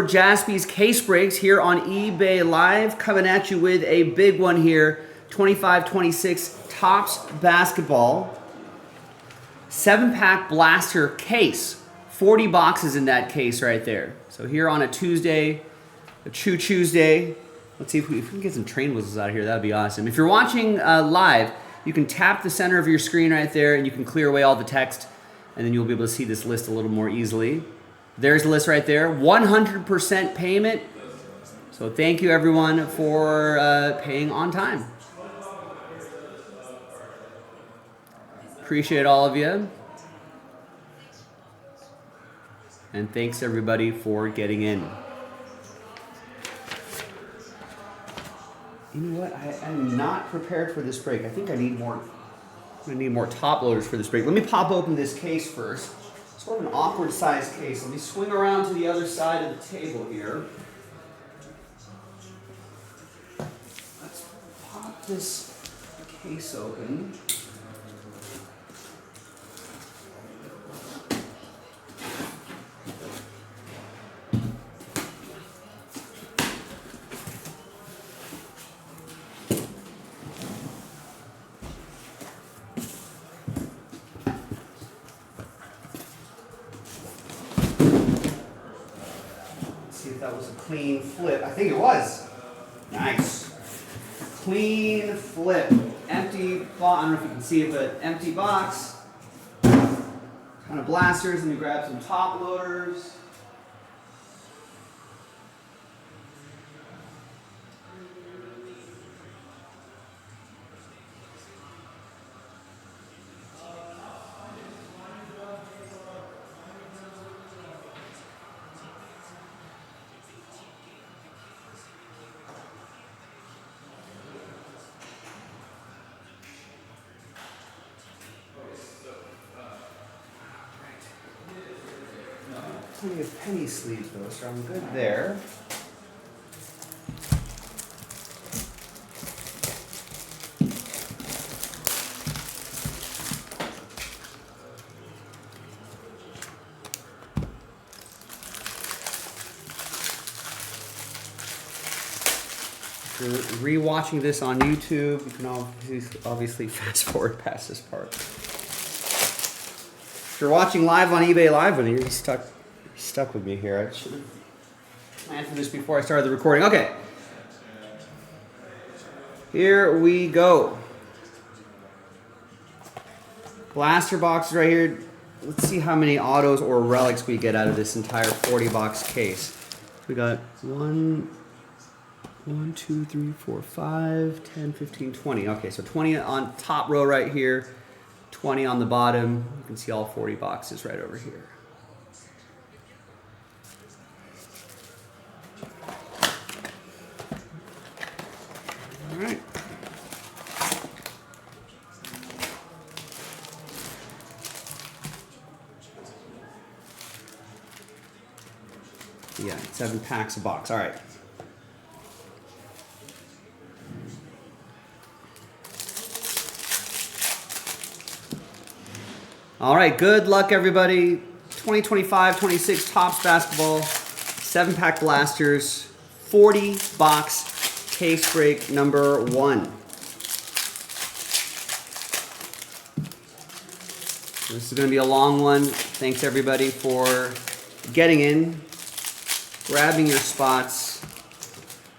Jaspy's Case Breaks here on eBay Live, coming at you with a big one here. 25-26 Topps Basketball 7-pack blaster case. 40 boxes in that case right there. So here on a Tuesday, a Chew Tuesday. Let's see if we can get some train whistles out of here. That'd be awesome. If you're watching live, you can tap the center of your screen right there and you can clear away all the text, and then you'll be able to see this list a little more easily. There's the list right there. 100% payment. So thank you everyone for paying on time. Appreciate all of you. And thanks everybody for getting in. You know what? I am not prepared for this break. I think I need more. I'm gonna need more top loaders for this break. Let me pop open this case first. Sort of an awkward sized case. Let me swing around to the other side of the table here. Let's pop this case open. That was a clean flip. I think it was. Nice. Clean flip. Empty box. I don't know if you can see it, but empty box. Kind of blasters. Let me grab some top loaders. Plenty of penny sleeves though, so I'm good there. If you're re-watching this on YouTube, you can obviously fast forward past this part. If you're watching live on eBay Live, and you're stuck with me here. I should have planned for this before I started the recording. Okay. Here we go. Blaster boxes right here. Let's see how many autos or relics we get out of this entire 40 box case. We got 1, 2, 3, 4, 5, 10, 15, 20. Okay, so 20 on top row right here, 20 on the bottom. You can see all 40 boxes right over here. All right. Yeah, 7 packs a box. All right. All right, good luck everybody. 2025-26 Topps Basketball, 7-pack blasters, 40 box case break number 1. This is going to be a long one. Thanks everybody for getting in, grabbing your spots.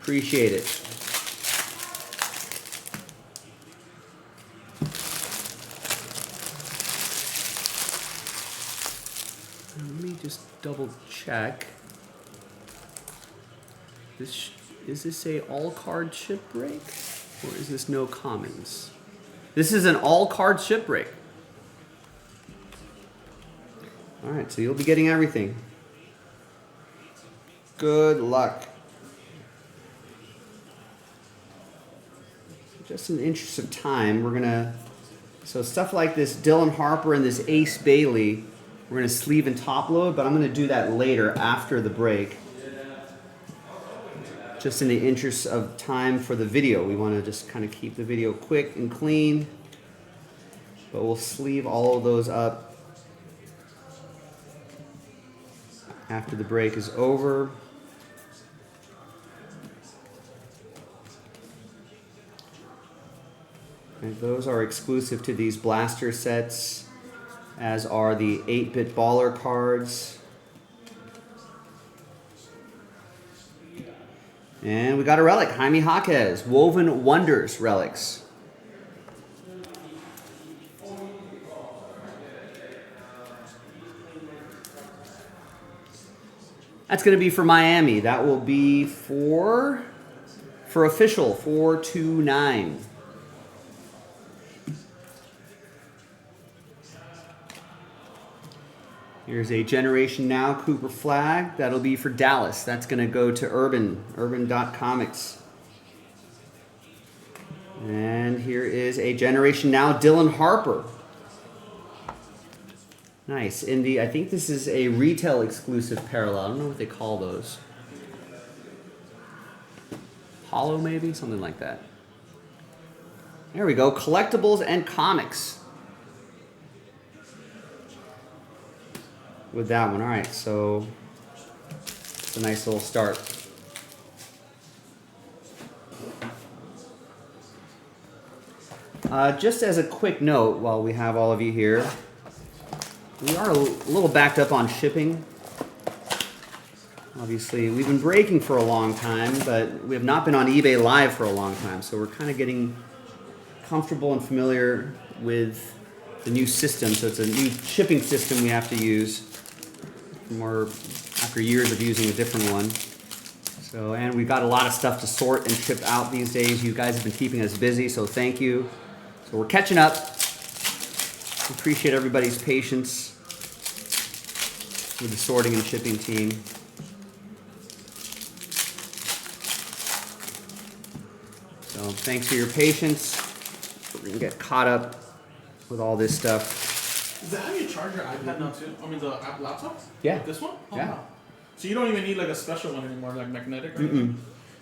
Appreciate it. Let me just double check. Is this a all card chip break, or is this no commons? This is an all card chip break. All right, so you'll be getting everything. Good luck. Just in the interest of time, we're gonna, so stuff like this Dylan Harper and this Ace Bailey, we're gonna sleeve and top load, but I'm gonna do that later after the break. Just in the interest of time for the video. We wanna just kind of keep the video quick and clean, but we'll sleeve all of those up after the break is over. Those are exclusive to these blaster sets, as are the 8-bit baller cards. And we got a relic, Jaime Jaquez, Woven Wonders relics. That's going to be for Miami. That will be for official, 429. Here's a Generation Now Cooper flag. That'll be for Dallas. That's going to go to Urban.Comics. And here is a Generation Now Dylan Harper. Nice. I think this is a retail exclusive parallel. I don't know what they call those. Hollow maybe? Something like that. There we go. Collectibles and comics. With that one. All right, so it's a nice little start. Just as a quick note, while we have all of you here, we are a little backed up on shipping. Obviously, we've been breaking for a long time, but we have not been on eBay Live for a long time, so we're kind of getting comfortable and familiar with the new system. So it's a new shipping system we have to use. More after years of using a different one. So, and we've got a lot of stuff to sort and ship out these days. You guys have been keeping us busy, so thank you. So we're catching up. Appreciate everybody's patience with the sorting and shipping team. So thanks for your patience. We're gonna get caught up with all this stuff. Is that how you charge your iPad now too? I mean the laptop? Yeah. Like this one? Oh, yeah. Wow. So you don't even need like a special one anymore, like magnetic or anything?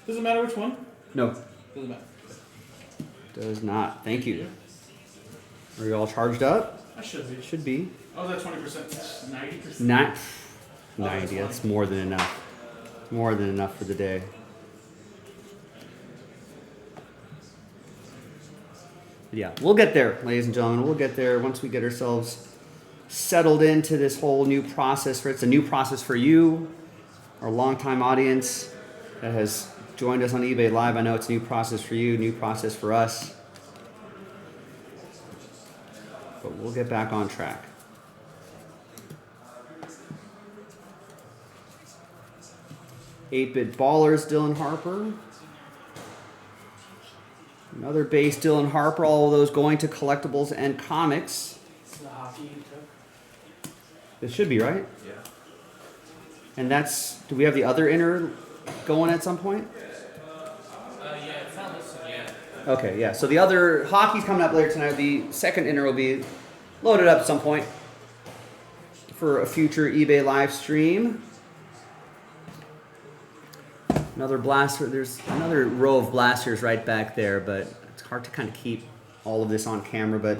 Does it matter which one? No. Doesn't matter. Does not. Thank you. Are you all charged up? I should be. Should be. I was at 20%, 90%. 90. That's more than enough. More than enough for the day. Yeah, we'll get there, ladies and gentlemen. We'll get there once we get ourselves settled into this whole new process. It's a new process for you, our longtime audience that has joined us on eBay Live. I know it's a new process for you, new process for us. But we'll get back on track. Eight-bit ballers, Dylan Harper. Another base, Dylan Harper. All of those going to collectibles and comics. The hockey you took? This should be, right? Yeah. And that's, do we have the other inner going at some point? Yeah, it's not listed yet. Okay, yeah. So the other hockey's coming up later tonight. The second inner will be loaded up at some point for a future eBay live stream. Another blaster. There's another row of blasters right back there, but it's hard to kind of keep all of this on camera. But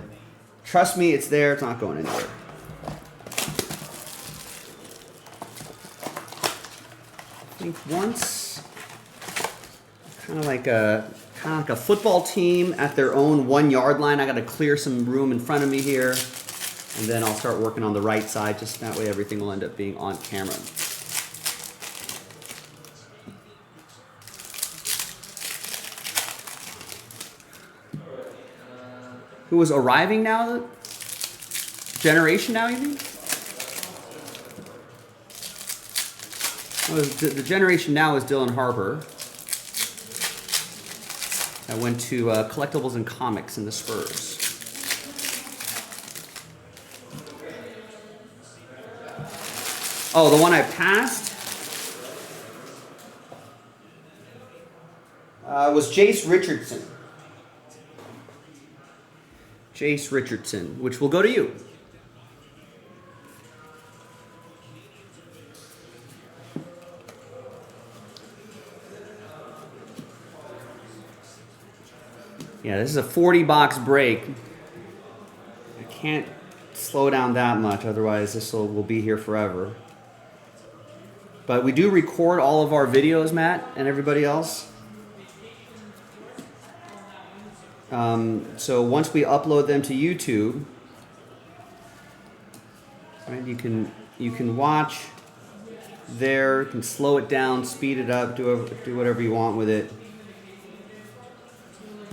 trust me, it's there. It's not going anywhere. I think once, kind of like a football team at their own 1 yard line. I got to clear some room in front of me here, and then I'll start working on the right side. Just that way, everything will end up being on camera. Who was arriving now? Generation Now, you mean? Well, the Generation Now is Dylan Harper. That went to collectibles and comics in the Spurs. Oh, the one I passed was Jace Richardson. Jace Richardson, which will go to you. Yeah, this is a 40-box break. I can't slow down that much, otherwise this will be here forever. But we do record all of our videos, Matt, and everybody else. So once we upload them to YouTube, right, you can watch there. You can slow it down, speed it up, do whatever you want with it.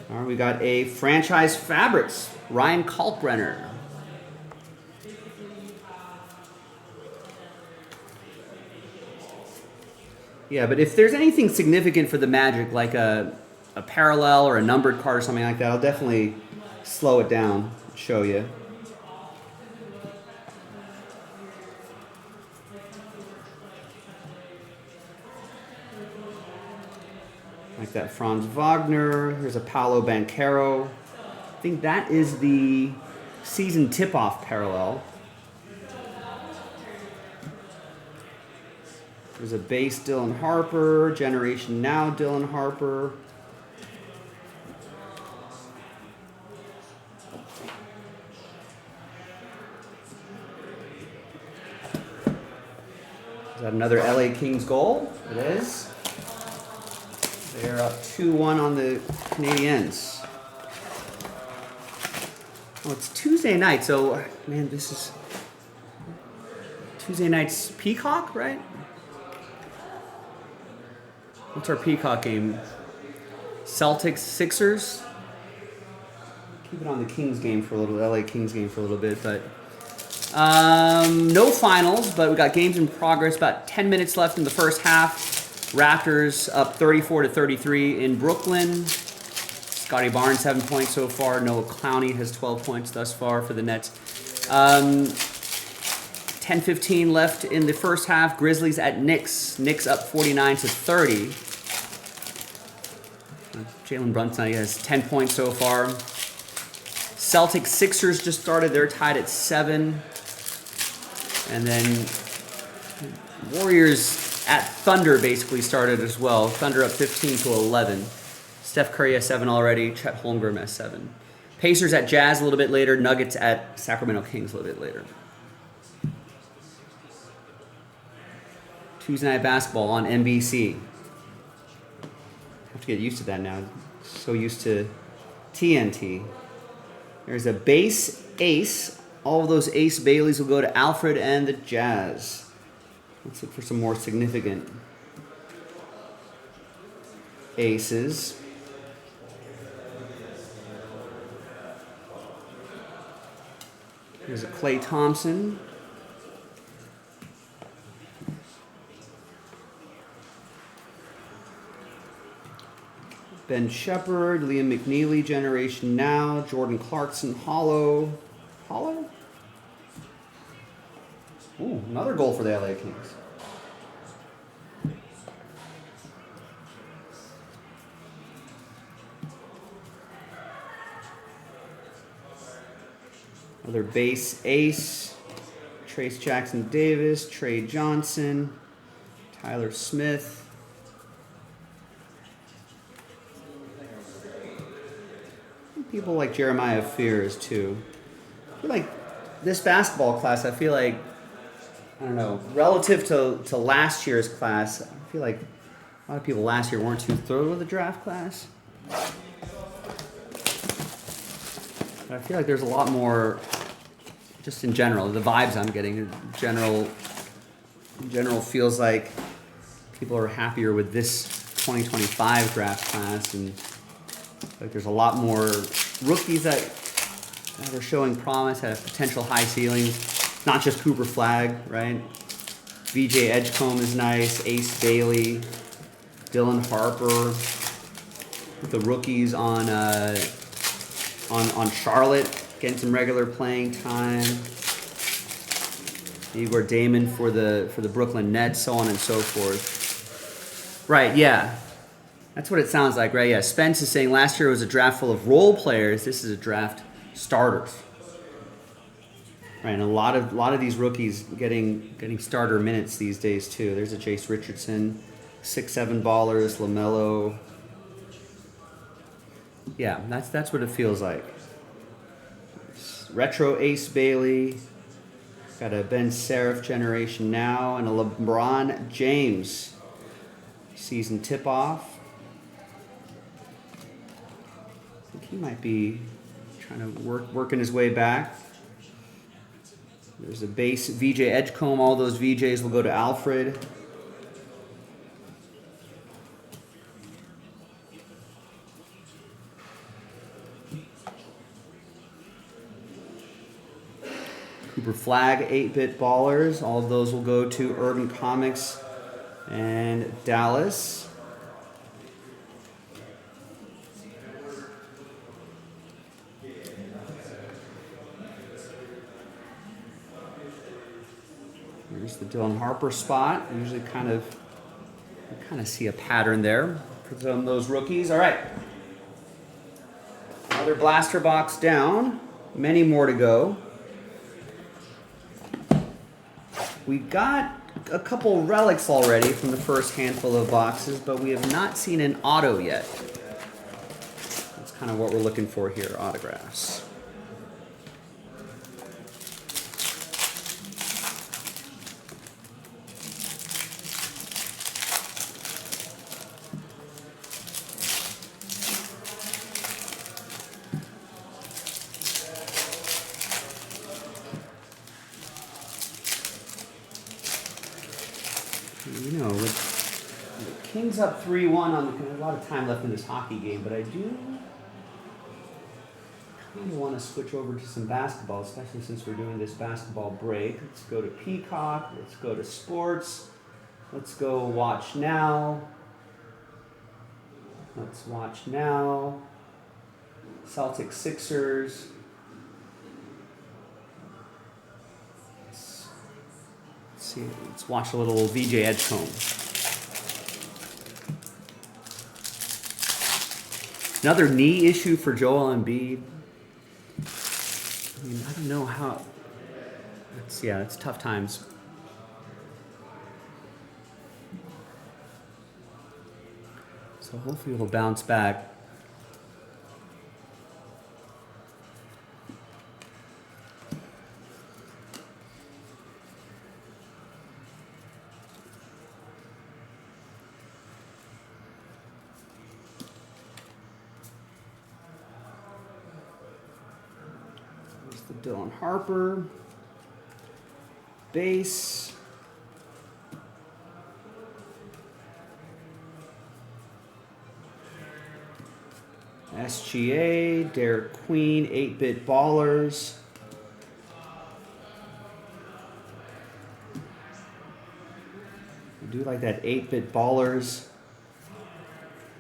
All right, we got a Franchise Fabrics, Ryan Kalkbrenner. Yeah, but if there's anything significant for the Magic, like a parallel or a numbered card or something like that, I'll definitely slow it down, show you. Like that Franz Wagner. Here's a Paolo Banchero. I think that is the season tip-off parallel. There's a base Dylan Harper, Generation Now Dylan Harper. Is that another LA Kings goal? It is. They're up 2-1 on the Canadiens. Oh, it's Tuesday night, so, man, this is Tuesday night's Peacock, right? What's our Peacock game? Celtics, Sixers. Keep it on the Kings game for a little, LA Kings game for a little bit, but no finals, but we got games in progress. About 10 minutes left in the first half. Raptors up 34-33 in Brooklyn. Scotty Barnes 7 points so far. Noah Clowney has 12 points thus far for the Nets. 10:15 left in the first half. Grizzlies at Knicks. Knicks up 49-30. Jalen Brunson has 10 points so far. Celtics Sixers just started. They're tied at 7. And then Warriors at Thunder basically started as well. Thunder up 15-11. Steph Curry has 7 already. Chet Holmgren has 7. Pacers at Jazz a little bit later. Nuggets at Sacramento Kings a little bit later. Tuesday Night Basketball on NBC. Have to get used to that now. So used to TNT. There's a base ace. All of those ace Baileys will go to Alfred and the Jazz. Let's look for some more significant aces. Here's a Klay Thompson. Ben Shepherd, Liam McNeely, Generation Now, Jordan Clarkson, Hollow. Hollow? Ooh, another goal for the LA Kings. Another base ace. Trace Jackson Davis, Trey Johnson, Tyler Smith. People like Jeremiah Fears too. I feel like this basketball class, I don't know, relative to last year's class, I feel like a lot of people last year weren't too thrilled with the draft class. But I feel like there's a lot more, just in general, the vibes I'm getting, in general feels like people are happier with this 2025 draft class, and like there's a lot more rookies that are showing promise, have potential high ceilings. Not just Cooper Flagg, right? VJ Edgecombe is nice. Ace Bailey, Dylan Harper. The rookies on Charlotte getting some regular playing time. Igor Damon for the Brooklyn Nets, so on and so forth. Right, yeah. That's what it sounds like, right? Yeah, Spence is saying last year was a draft full of role players. This is a draft starters. Right, and a lot of these rookies getting starter minutes these days too. There's a Jace Richardson, 6'7" ballers, LaMelo. Yeah, that's what it feels like. Retro Ace Bailey. Got a Ben Seraph Generation Now and a LeBron James season tip-off. he might be trying to working his way back. There's a base VJ Edgecomb. All those VJs will go to Alfred. Cooper Flag 8-bit ballers. All of those will go to Urban Comics and Dallas. Here's the Dylan Harper spot. Usually kind of see a pattern there for some of those rookies. All right. Another blaster box down. Many more to go. We got a couple relics already from the first handful of boxes, but we have not seen an auto yet. That's kind of what we're looking for here, autographs. You know, with the Kings up 3-1 on a lot of time left in this hockey game, but I do kind of want to switch over to some basketball, especially since we're doing this basketball break. Let's go to Peacock. Let's go to Sports. Let's go Watch Now. Let's watch now. Celtics Sixers. Let's see. Let's watch a little VJ Edgecomb. Another knee issue for Joel Embiid. I mean, I don't know how. It's tough times. So hopefully it'll bounce back. There's the Dylan Harper base. SGA, Derek Queen, 8-bit ballers. I do like that 8-bit ballers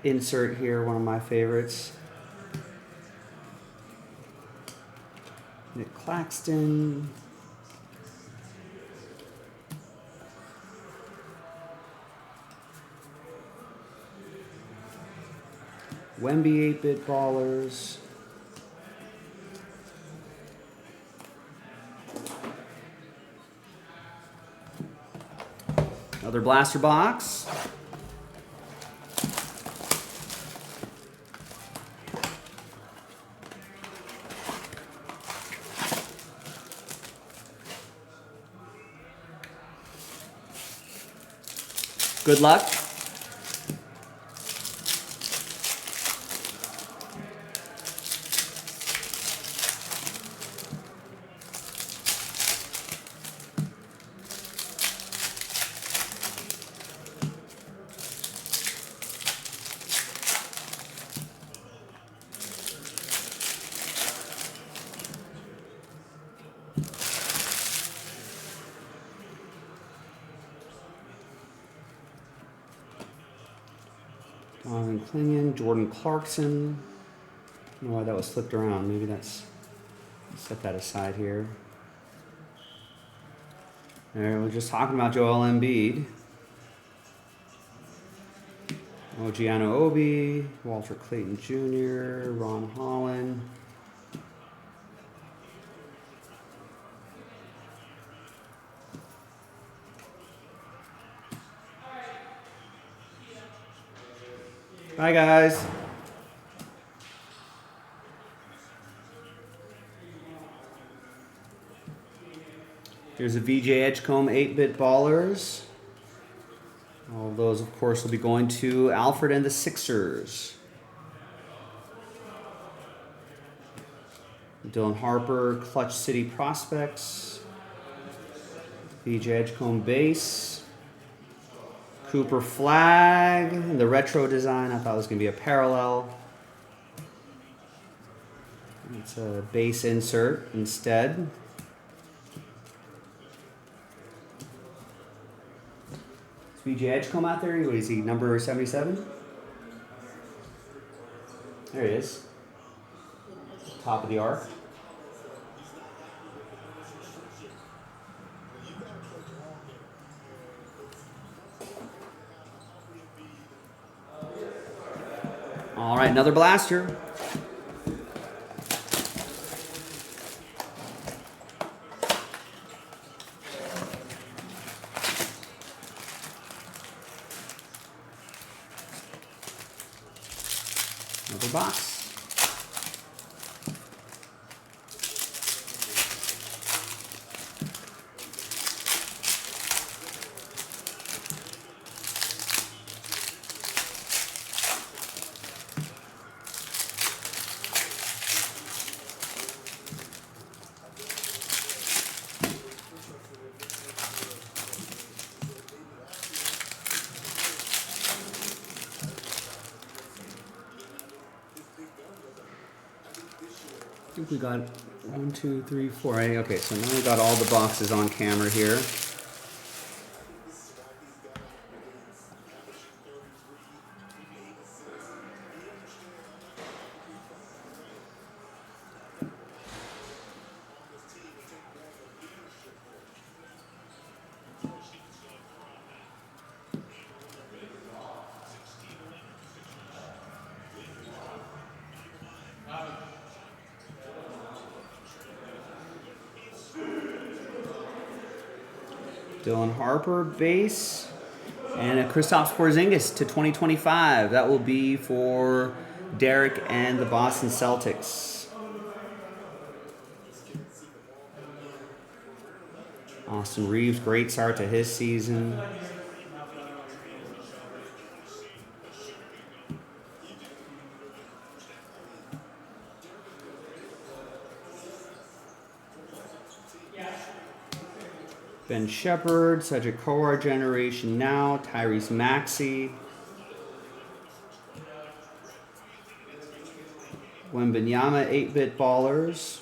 insert here, one of my favorites. Nick Claxton. Wemby 8-bit ballers. Another blaster box. Good luck. Donovan Clingan, Jordan Clarkson. I don't know why that was flipped around. Maybe that's. Set that aside here. There, we're just talking about Joel Embiid. Gianna Obi, Walter Clayton Jr., Ron Holland. Bye, guys. Here's a VJ Edgecomb 8-bit ballers. All of those, of course, will be going to Alfred and the Sixers. Dylan Harper, Clutch City Prospects. VJ Edgecombe base. Cooper Flag, the retro design. I thought it was going to be a parallel. It's a base insert instead. Is VJ Edgecombe out there? What is he, number 77? There he is. Top of the arc. All right, another blaster. Another box. I think we got 1, 2, 3, 4. Right? Okay, so now we got all the boxes on camera here. Dylan Harper base and a Kristaps Porzingis to 2025. That will be for Derek and the Boston Celtics. Austin Reeves, great start to his season. Ben Shepherd, Cedric Kowar generation now, Tyrese Maxey, Wembanyama 8-bit ballers,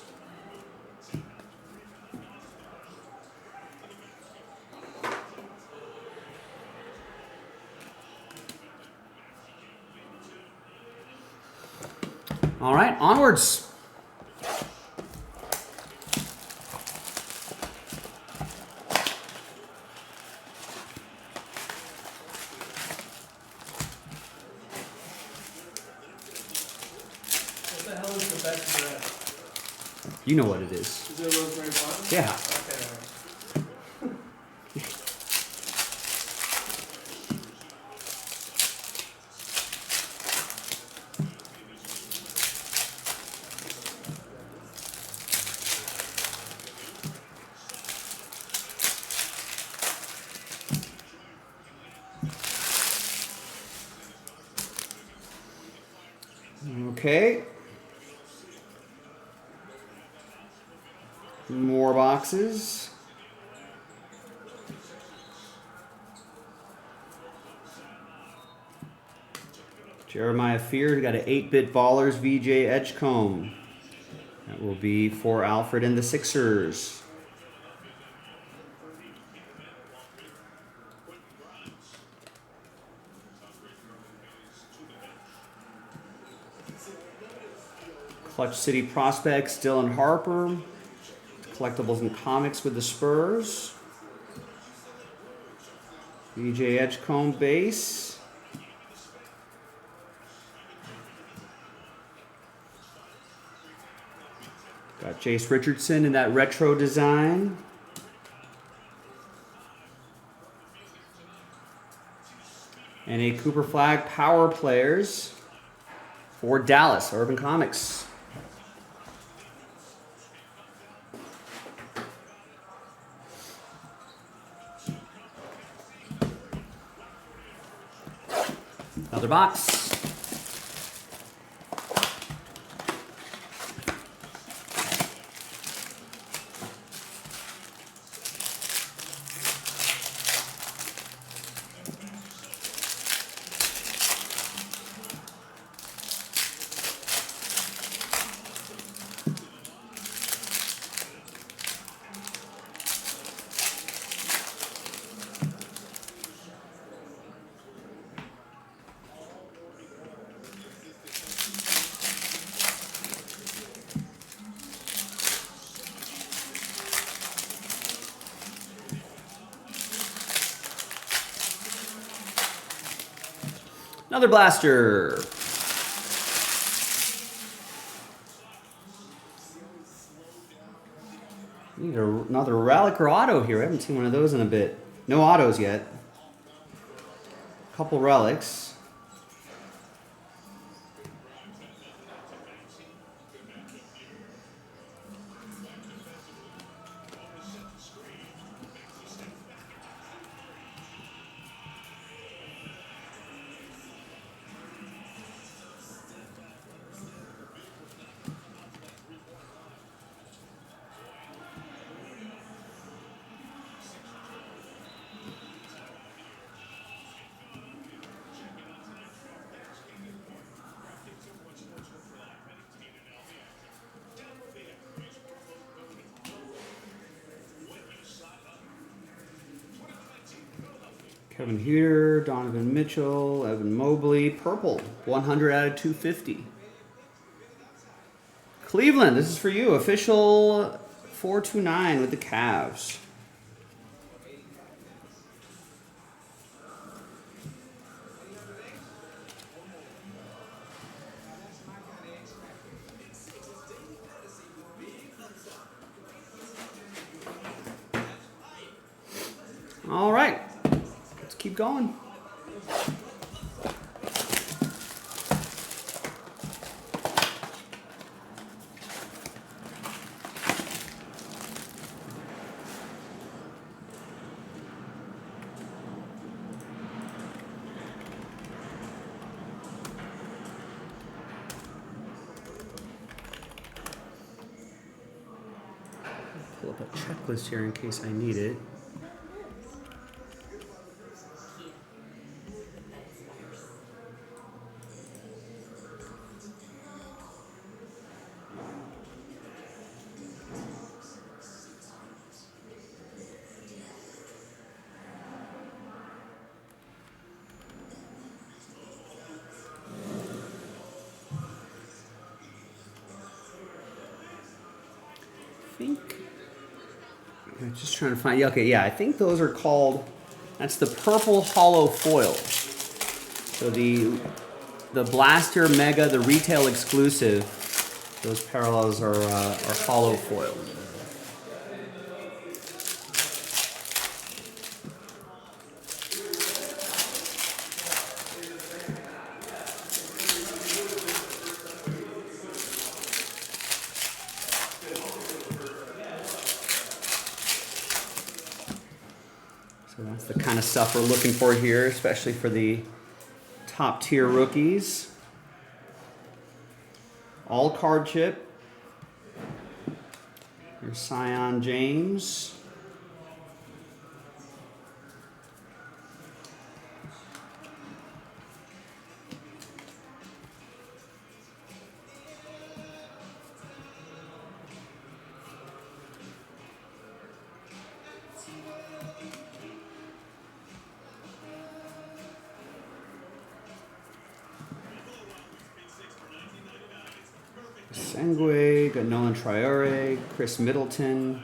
all right, onwards. What the hell is the best bread? You know what it is. Is it rosemary bun? Yeah. Okay. Okay. More boxes. Jeremiah Fear got an 8-bit ballers VJ Edgecombe. That will be for Alfred and the Sixers. Clutch City Prospects, Dylan Harper. Collectibles and comics with the Spurs. VJ Edgecombe base. Got Jace Richardson in that retro design. And a Cooper Flag Power Players for Dallas, Urban Comics. Another box. Another blaster. Need another relic or auto here. I haven't seen one of those in a bit. No autos yet. Couple relics. Kevin Huter, Donovan Mitchell, Evan Mobley, purple, 100 out of 250. Cleveland, this is for you, official 429 with the Cavs. All right. Keep going. Pull up a checklist here in case I need it. I'm just trying to find. Okay, yeah, I think those are called. That's the purple hollow foil. So the Blaster Mega, the retail exclusive. Those parallels are hollow foil. So that's the kind of stuff we're looking for here, especially for the top tier rookies. All card chip. Here's Sion James. Sengue, got Nolan Traore, Chris Middleton.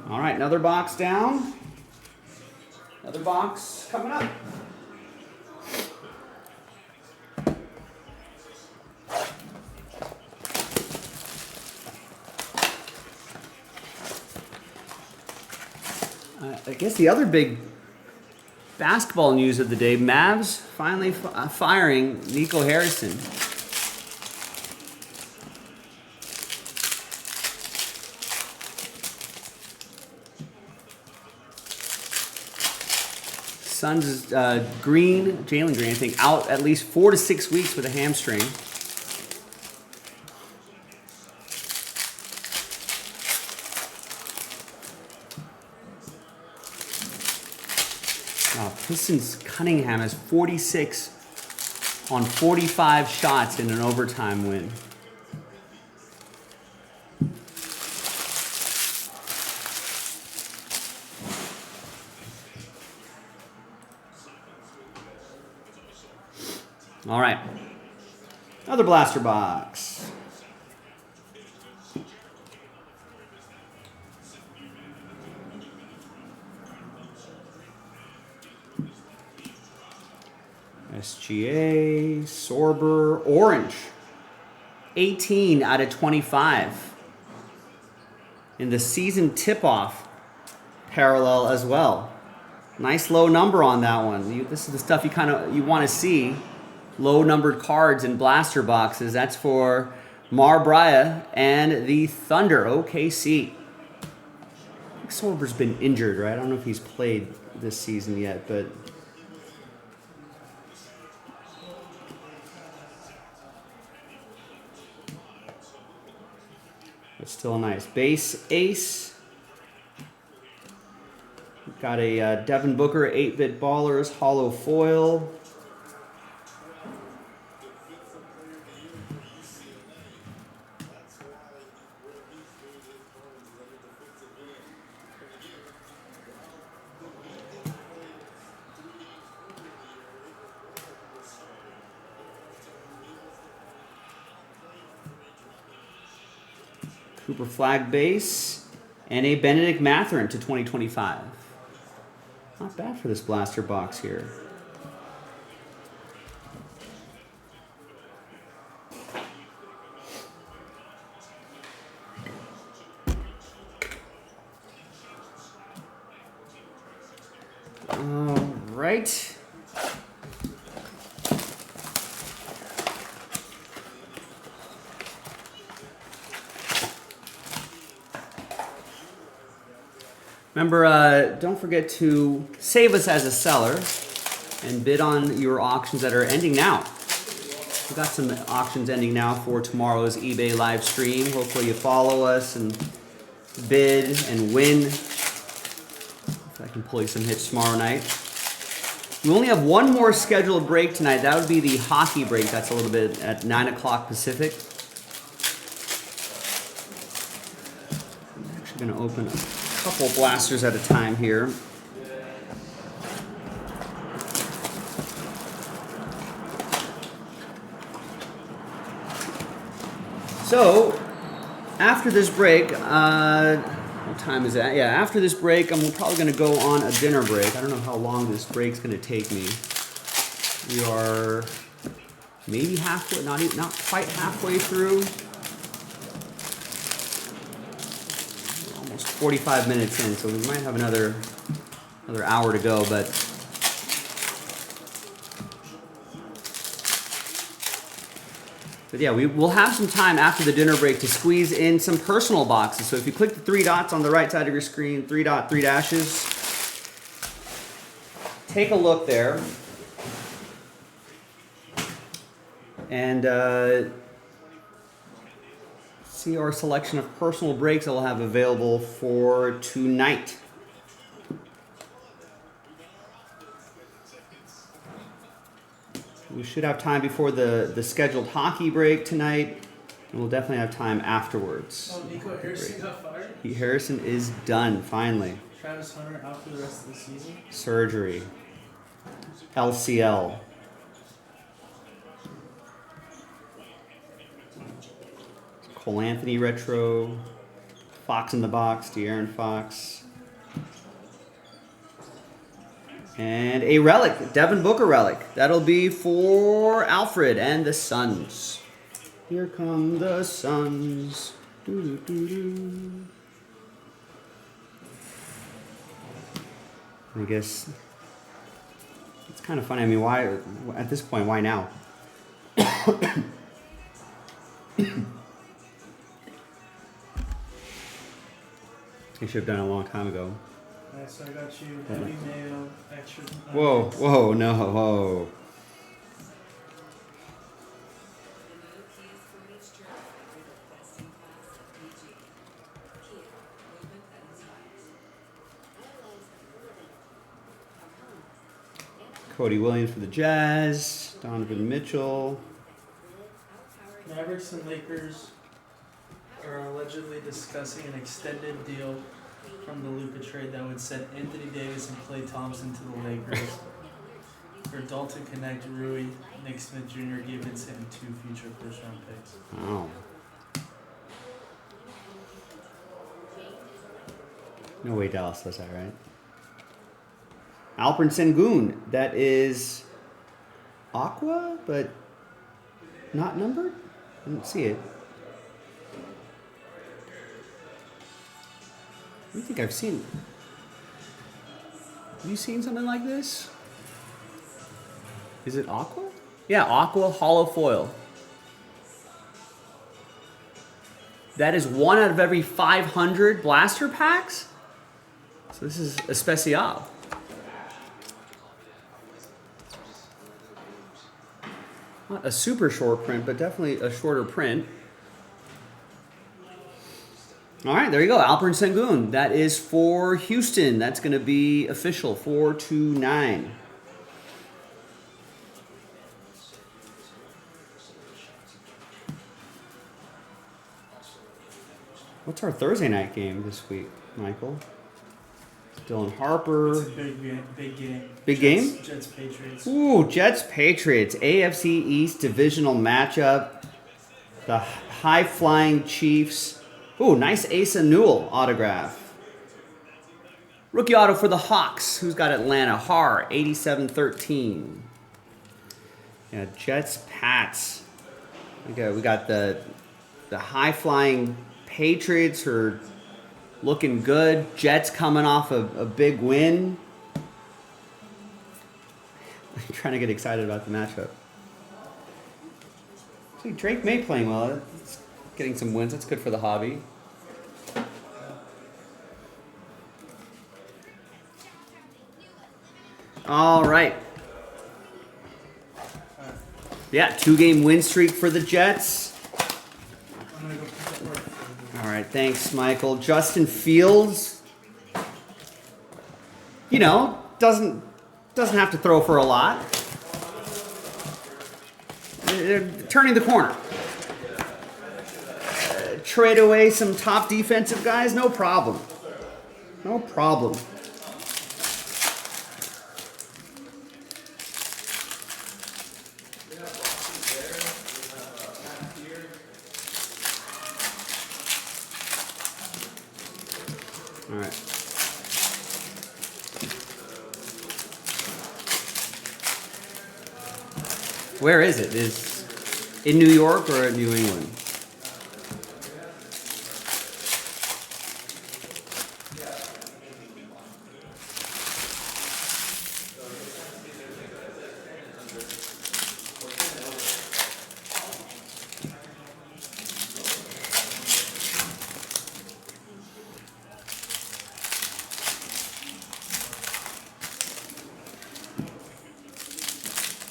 All right, another box down. Another box coming up. I guess the other big basketball news of the day, Mavs finally firing Nico Harrison. Suns is Jalen Green, I think, out at least 4 to 6 weeks with a hamstring. Pistons Cunningham has 46 on 45 shots in an overtime win. All right. Another blaster box. SGA, Sorber, Orange. 18 out of 25. In the season tip-off parallel as well. Nice low number on that one. This is the stuff you want to see. Low numbered cards in blaster boxes. That's for Mar Bria and the Thunder, OKC. I think Sorber's been injured, right? I don't know if he's played this season yet, but still nice. Base ace. We've got a Devin Booker 8-bit ballers hollow foil. Cooper Flag base, and a Benedict Mathurin to 2025. Not bad for this blaster box here. All right. Remember, don't forget to save us as a seller and bid on your auctions that are ending now. We've got some auctions ending now for tomorrow's eBay live stream. Hopefully you follow us and bid and win. If I can pull you some hits tomorrow night. We only have one more scheduled break tonight. That would be the hockey break. That's a little bit at 9 o'clock Pacific. I'm actually going to open up couple blasters at a time here. So, after this break, what time is that? Yeah, after this break, I'm probably going to go on a dinner break. I don't know how long this break's going to take me. We are maybe halfway, not quite halfway through. 45 minutes in, so we might have another hour to go, but yeah, we'll have some time after the dinner break to squeeze in some personal boxes. So if you click the 3 dots on the right side of your screen, 3 dashes, take a look there, and see our selection of personal breaks that we'll have available for tonight. We should have time before the scheduled hockey break tonight, and we'll definitely have time afterwards. Oh, Nico Harrison got fired? Harrison is done, finally. Travis Hunter out for the rest of the season? Surgery. LCL. Cole Anthony retro, Fox in the box, De'Aaron Fox, and a relic, Devin Booker relic. That'll be for Alfred and the Suns. Here come the Suns. Doo-doo-doo-doo. I guess it's kind of funny. I mean, why at this point? Why now? I should have done it a long time ago. Alright, so I got you heavy mail, extra. Whoa, no, whoa. Cody Williams for the Jazz, Donovan Mitchell. Mavericks and Lakers are allegedly discussing an extended deal from the Luka trade that would send Anthony Davis and Klay Thompson to the Lakers. For Dalton Connect, Rui, Nick Smith Jr., Gibson, and 2 future first-round picks. Oh. No way Dallas does that, right? Alperen Sengun. That is Aqua, but not numbered? I don't see it. I don't think I've seen. Have you seen something like this? Is it Aqua? Yeah, Aqua Hollow Foil. That is 1 out of every 500 blaster packs? So this is especial. Not a super short print, but definitely a shorter print. All right, there you go. Alperen Sengun. That is for Houston. That's going to be official 429. What's our Thursday night game this week, Michael? Dylan Harper. It's a big game. Big game? Jets, Patriots. Ooh, Jets Patriots. AFC East divisional matchup. The high-flying Chiefs. Ooh, nice Asa Newell autograph. Rookie auto for the Hawks. Who's got Atlanta? Har, 87-13. Yeah, Jets, Pats. Okay, we got the high-flying Patriots who are looking good. Jets coming off a big win. I'm trying to get excited about the matchup. See, Drake May playing well. It's getting some wins. That's good for the hobby. All right. Yeah, 2-game win streak for the Jets. I'm going to go pick up work. All right, thanks, Michael. Justin Fields, you know, doesn't have to throw for a lot. They're turning the corner. Trade away some top defensive guys, no problem. No problem. All right. Where is it? Is in New York or New England?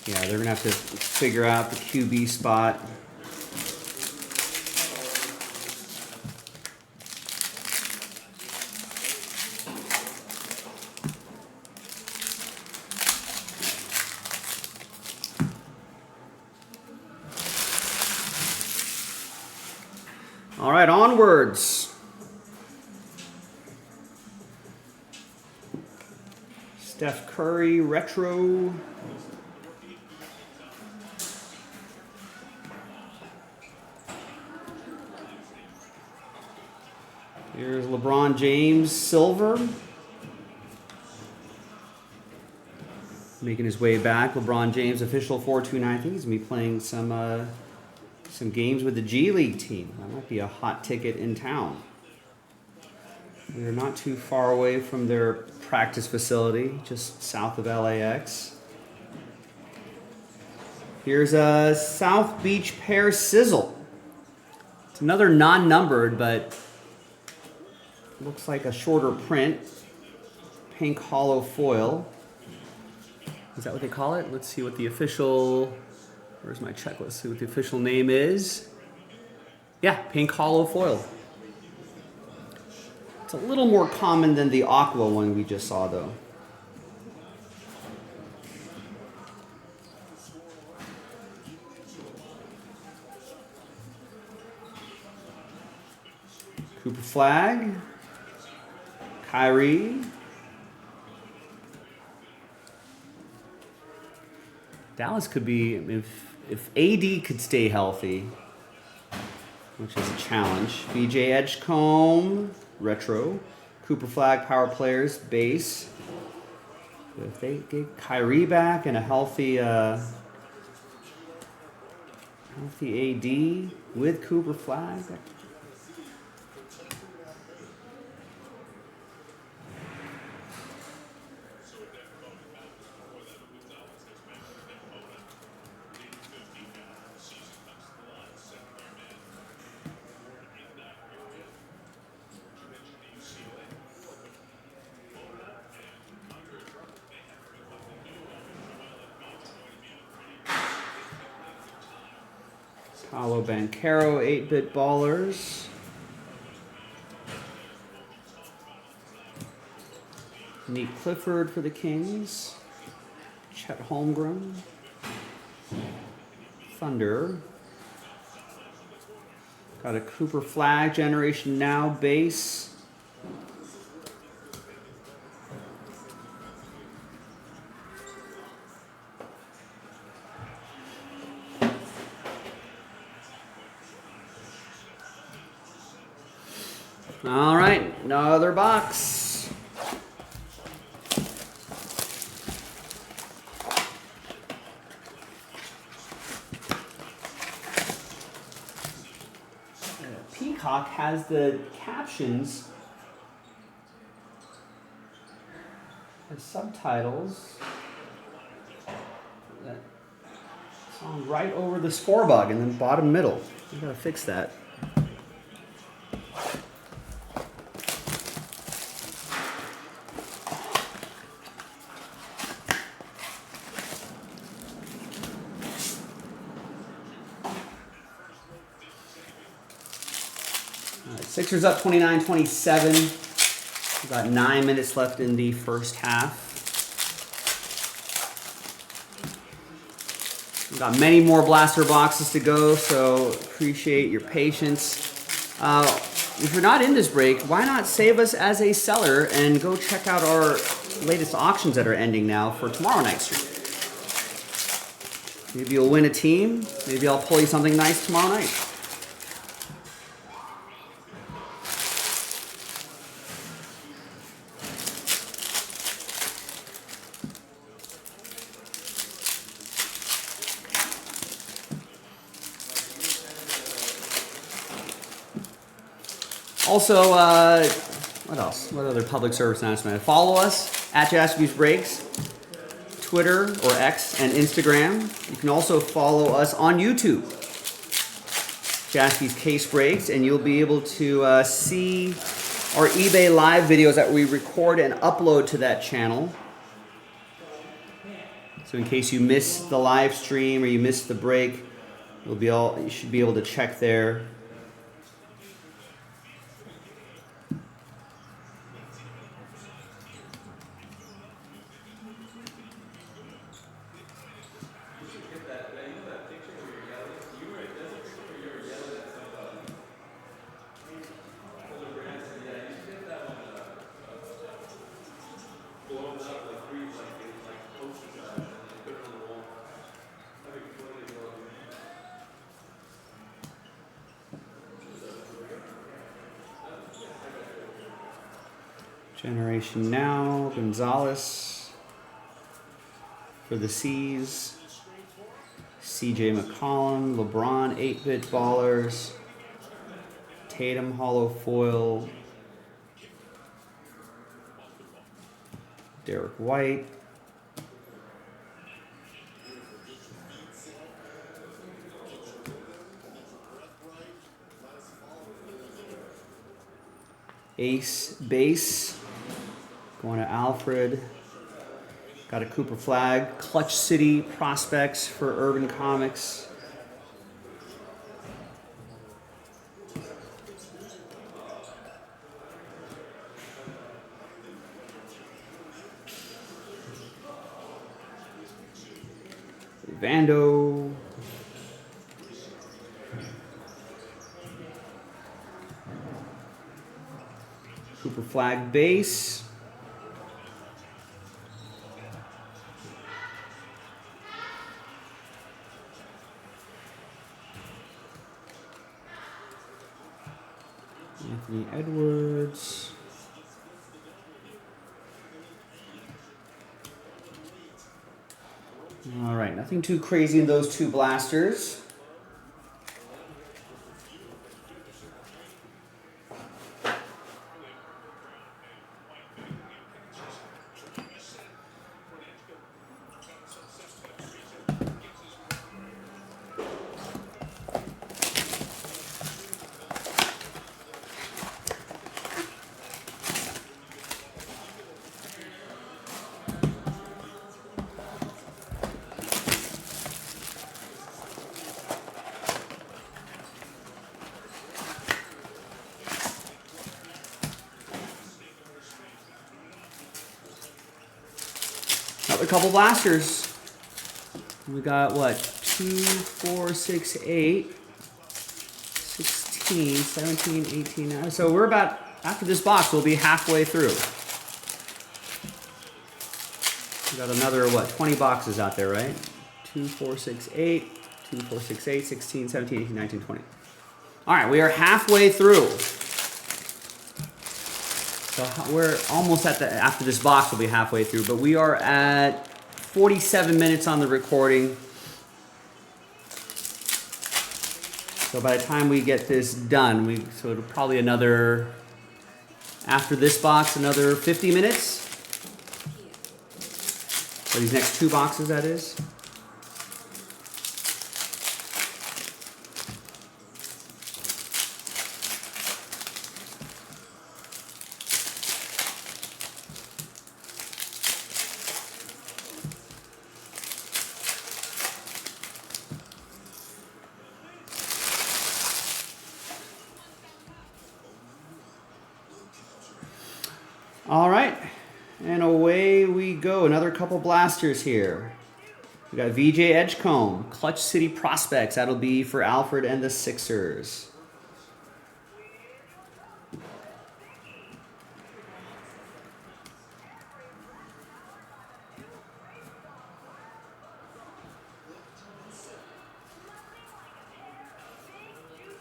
Yeah, they're going to have to figure out the QB spot. All right, onwards. Steph Curry, retro. Here's LeBron James, silver. Making his way back. LeBron James, official 429. I think he's going to be playing some games with the G League team. That might be a hot ticket in town. We're not too far away from their practice facility, just south of LAX. Here's a South Beach Pear Sizzle. It's another non-numbered, but looks like a shorter print. Pink hollow foil. Is that what they call it? Let's see what the official... Where's my check? Let's see what the official name is. Yeah, pink hollow foil. It's a little more common than the aqua one we just saw, though. Cooper Flag. Kyrie. Dallas could be, if AD could stay healthy, which is a challenge. BJ Edgecombe, retro. Cooper Flag, power players, base. If they get Kyrie back and a healthy AD with Cooper Flag. Paolo Banchero, 8-bit ballers. Nate Clifford for the Kings. Chet Holmgren. Thunder. Got a Cooper Flag, Generation Now base. All right, another box. Peacock has the captions and subtitles that song right over the score bug in the bottom middle. We gotta fix that. Sixers up 29-27. We've got 9 minutes left in the first half. We've got many more blaster boxes to go, so appreciate your patience. If you're not in this break, why not save us as a seller and go check out our latest auctions that are ending now for tomorrow night's stream. Maybe you'll win a team. Maybe I'll pull you something nice tomorrow night. Also, what else? What other public service announcement? Follow us at Jaspy's Breaks, Twitter or X, and Instagram. You can also follow us on YouTube, Jaspy's Case Breaks, and you'll be able to see our eBay live videos that we record and upload to that channel. So in case you missed the live stream or you missed the break, you should be able to check there. Generation Now, Gonzalez for the C's, CJ McCollum, LeBron, 8-bit ballers, Tatum, hollow foil, Derek White, Ace base. Going to Alfred. Got a Cooper Flag. Clutch City prospects for Urban Comics. Vando. Cooper Flag base. Edwards. All right, nothing too crazy in those two blasters. Another couple blasters. We got what? 2, 4, 6, 8, 16, 17, 18. 19. So we're about, after this box, we'll be halfway through. We got another, what, 20 boxes out there, right? 2, 4, 6, 8, 2, 4, 6, 8, 16, 17, 18, 19, 20. All right, we are halfway through. So we're almost at the, after this box we'll be halfway through, but we are at 47 minutes on the recording. So by the time we get this done, so it'll probably another, after this box, another 50 minutes. For these next two boxes, that is. All right, and away we go. Another couple blasters here. We got VJ Edgecombe, Clutch City Prospects. That'll be for Alfred and the Sixers.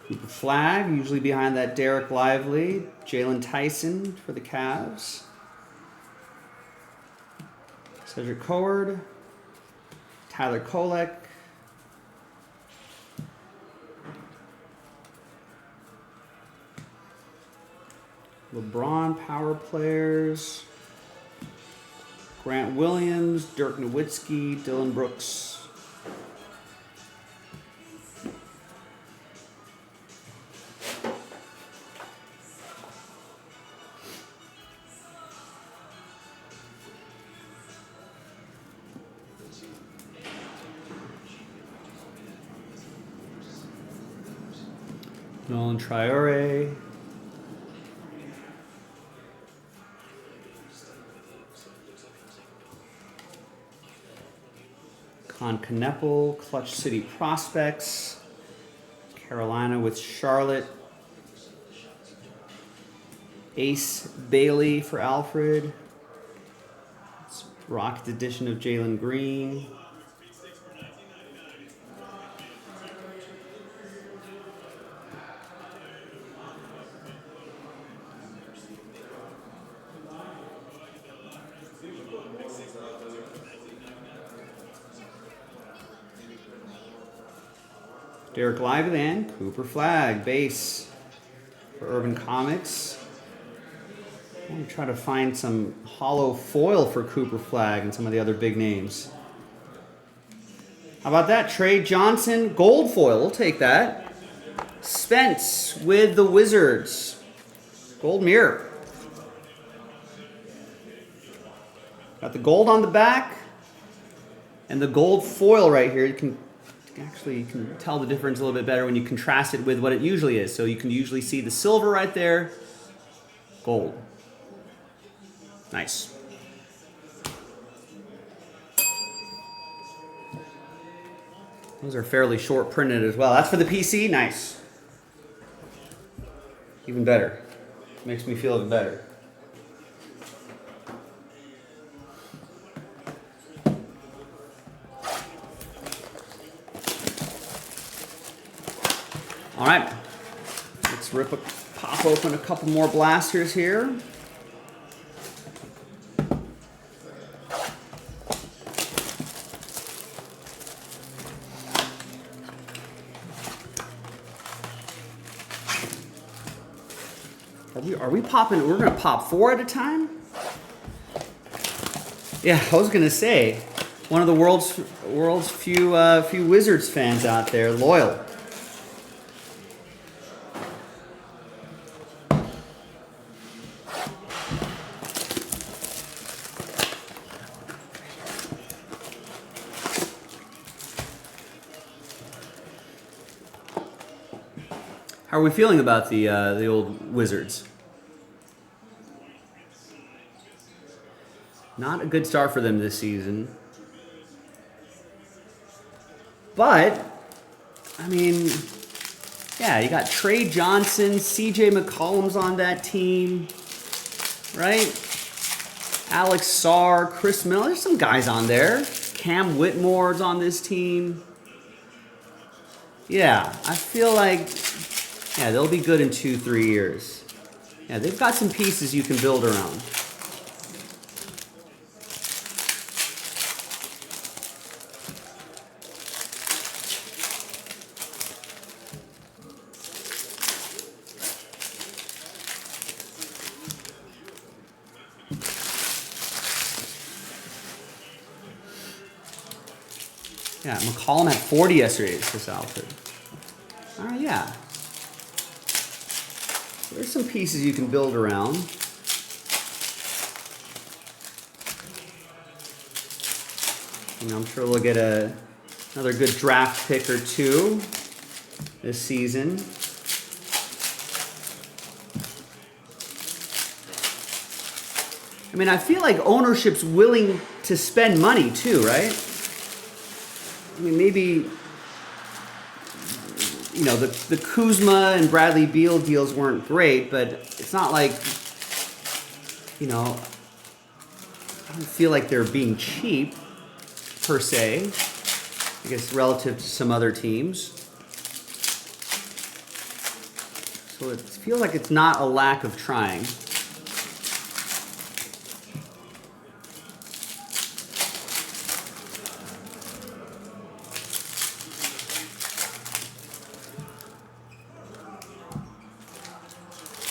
Cooper Flag, usually behind that Derek Lively. Jalen Tyson for the Cavs. Cedric Coward. Tyler Kolek. LeBron power players. Grant Williams, Dirk Nowitzki, Dylan Brooks. Nolan Traore. Con Kneppel, Clutch City Prospects. Carolina with Charlotte. Ace Bailey for Alfred. It's Rocket edition of Jalen Green. Derek Lively and Cooper Flag, base for Urban Comics. I'm going to try to find some hollow foil for Cooper Flag and some of the other big names. How about that? Trey Johnson, gold foil. We'll take that. Spence with the Wizards. Gold mirror. Got the gold on the back and the gold foil right here. You can tell the difference a little bit better when you contrast it with what it usually is. So you can usually see the silver right there, gold. Nice. Those are fairly short printed as well. That's for the PC, nice. Even better. Makes me feel even better. All right, let's rip a pop pop open a couple more blasters here. Are we popping? We're gonna pop 4 at a time? Yeah, I was gonna say, one of the world's few Wizards fans out there, loyal. How are we feeling about the old Wizards? Not a good start for them this season. But, I mean, yeah, you got Trey Johnson, CJ McCollum's on that team, right? Alex Sarr, Chris Miller, there's some guys on there. Cam Whitmore's on this team. Yeah, I feel like, yeah, they'll be good in 2-3 years. Yeah, they've got some pieces you can build around. Yeah, McCollum had 40 yesterday, this outfit. All right, yeah. So there's some pieces you can build around. You know, I'm sure we'll get another good draft pick or two this season. I mean, I feel like ownership's willing to spend money too, right? I mean, maybe, you know, the Kuzma and Bradley Beal deals weren't great, but it's not like, you know, I don't feel like they're being cheap, per se, I guess, relative to some other teams. So it feels like it's not a lack of trying.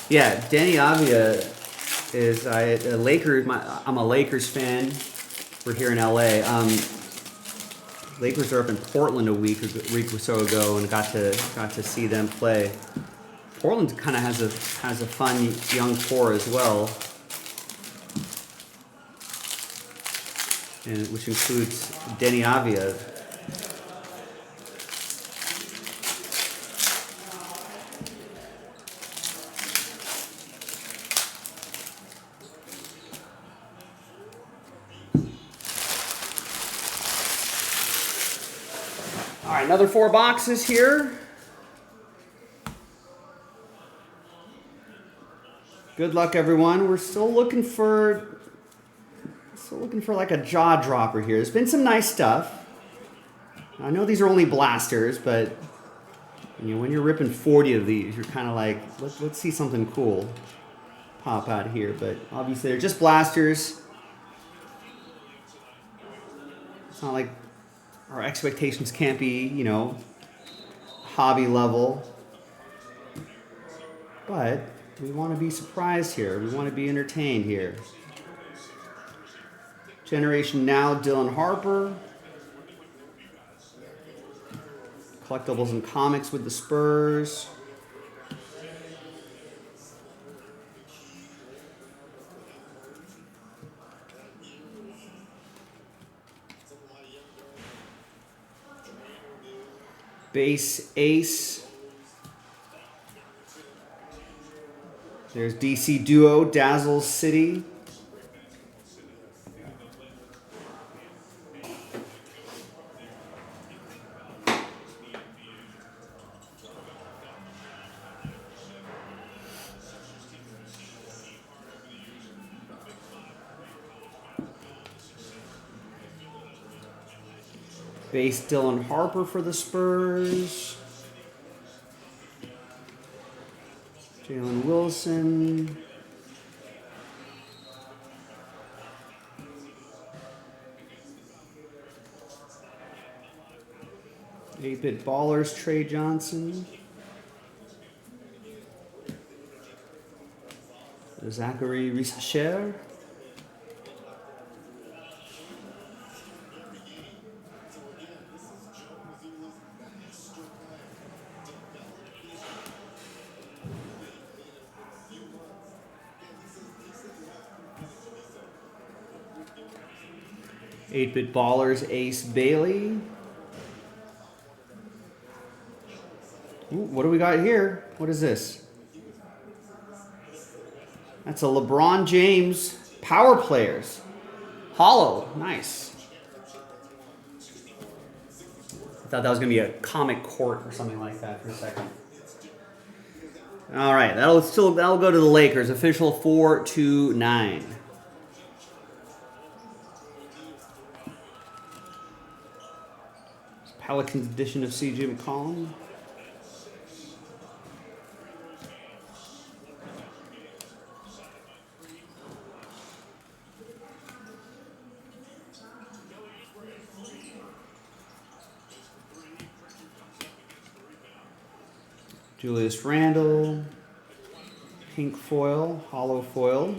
Yeah, Danny Avia is a Lakers. I'm a Lakers fan. We're here in LA. Lakers are up in Portland a week or so ago, and got to see them play. Portland kind of has a fun young core as well, and which includes Danny Avia. All right, another 4 boxes here. Good luck, everyone. We're still looking for like a jaw dropper here. There's been some nice stuff. I know these are only blasters, but you know, when you're ripping 40 of these, you're kind of like, let's see something cool pop out here. But obviously, they're just blasters. It's not like our expectations can't be, you know, hobby level. But we want to be surprised here. We want to be entertained here. Generation Now, Dylan Harper. Collectibles and comics with the Spurs. Base Ace. There's DC Duo, Dazzle City. Base Dylan Harper for the Spurs. Jalen Wilson. Eight-bit ballers, Trey Johnson. Zachary Richer. Eight-bit ballers, Ace Bailey. Ooh, what do we got here? What is this? That's a LeBron James Power Players. Hollow. Nice. I thought that was going to be a comic court or something like that for a second. All right, that'll go to the Lakers. Official 4-9. Pelicans edition of C.J. McCollum. Julius Randle, pink foil, hollow foil.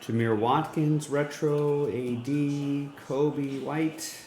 Jameer Watkins, retro, AD, Kobe White.